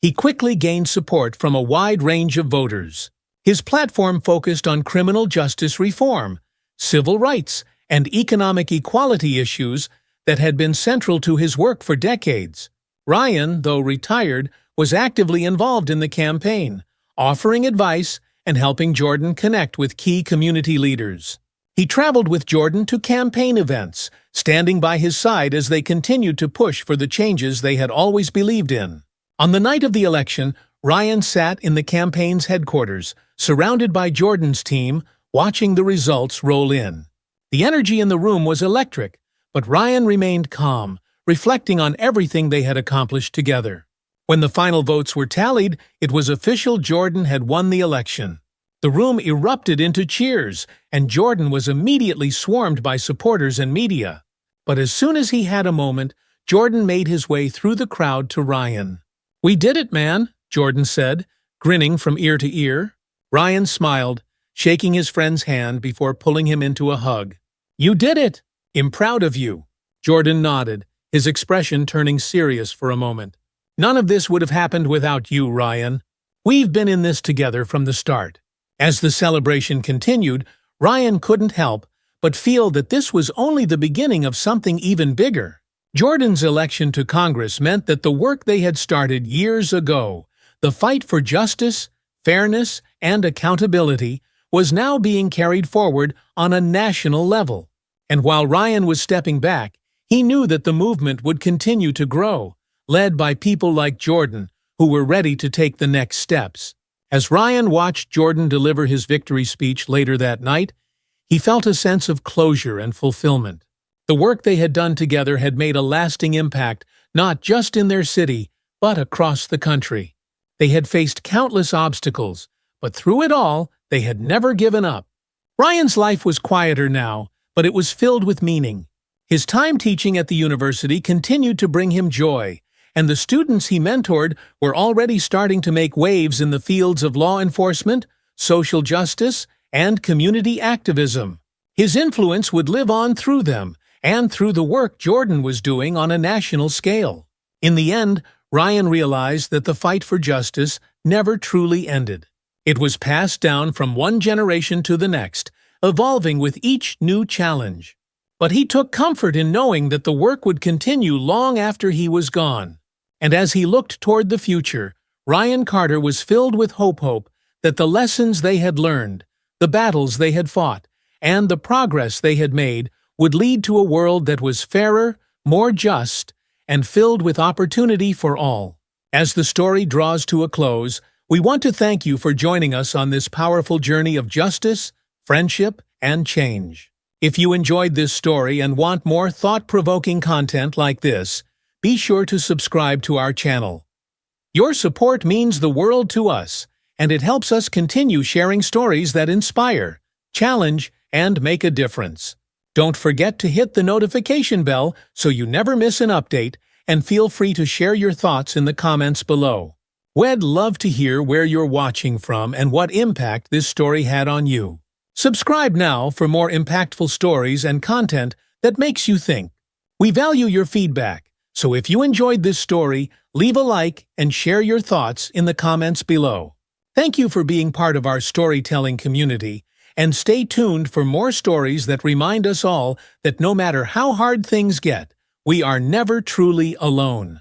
he quickly gained support from a wide range of voters. His platform focused on criminal justice reform, civil rights, and economic equality issues that had been central to his work for decades. Ryan, though retired, was actively involved in the campaign, offering advice and helping Jordan connect with key community leaders. He traveled with Jordan to campaign events, standing by his side as they continued to push for the changes they had always believed in. On the night of the election, Ryan sat in the campaign's headquarters, surrounded by Jordan's team, watching the results roll in. The energy in the room was electric, but Ryan remained calm, reflecting on everything they had accomplished together. When the final votes were tallied, it was official: Jordan had won the election. The room erupted into cheers, and Jordan was immediately swarmed by supporters and media. But as soon as he had a moment, Jordan made his way through the crowd to Ryan. "We did it, man," Jordan said, grinning from ear to ear. Ryan smiled, shaking his friend's hand before pulling him into a hug. "You did it! I'm proud of you." Jordan nodded, his expression turning serious for a moment. "None of this would have happened without you, Ryan. We've been in this together from the start." As the celebration continued, Ryan couldn't help but feel that this was only the beginning of something even bigger. Jordan's election to Congress meant that the work they had started years ago, the fight for justice, fairness, and accountability, was now being carried forward on a national level. And while Ryan was stepping back, he knew that the movement would continue to grow, led by people like Jordan, who were ready to take the next steps. As Ryan watched Jordan deliver his victory speech later that night, he felt a sense of closure and fulfillment. The work they had done together had made a lasting impact, not just in their city, but across the country. They had faced countless obstacles, but through it all, they had never given up. Ryan's life was quieter now, but it was filled with meaning. His time teaching at the university continued to bring him joy, and the students he mentored were already starting to make waves in the fields of law enforcement, social justice, and community activism. His influence would live on through them, and through the work Jordan was doing on a national scale. In the end, Ryan realized that the fight for justice never truly ended. It was passed down from one generation to the next, evolving with each new challenge. But he took comfort in knowing that the work would continue long after he was gone. And as he looked toward the future, Ryan Carter was filled with hope that the lessons they had learned, the battles they had fought, and the progress they had made would lead to a world that was fairer, more just, and filled with opportunity for all. As the story draws to a close, we want to thank you for joining us on this powerful journey of justice, friendship, and change. If you enjoyed this story and want more thought-provoking content like this, be sure to subscribe to our channel. Your support means the world to us, and it helps us continue sharing stories that inspire, challenge, and make a difference. Don't forget to hit the notification bell so you never miss an update, and feel free to share your thoughts in the comments below. We'd love to hear where you're watching from and what impact this story had on you. Subscribe now for more impactful stories and content that makes you think. We value your feedback, so if you enjoyed this story, leave a like and share your thoughts in the comments below. Thank you for being part of our storytelling community, and stay tuned for more stories that remind us all that no matter how hard things get, we are never truly alone.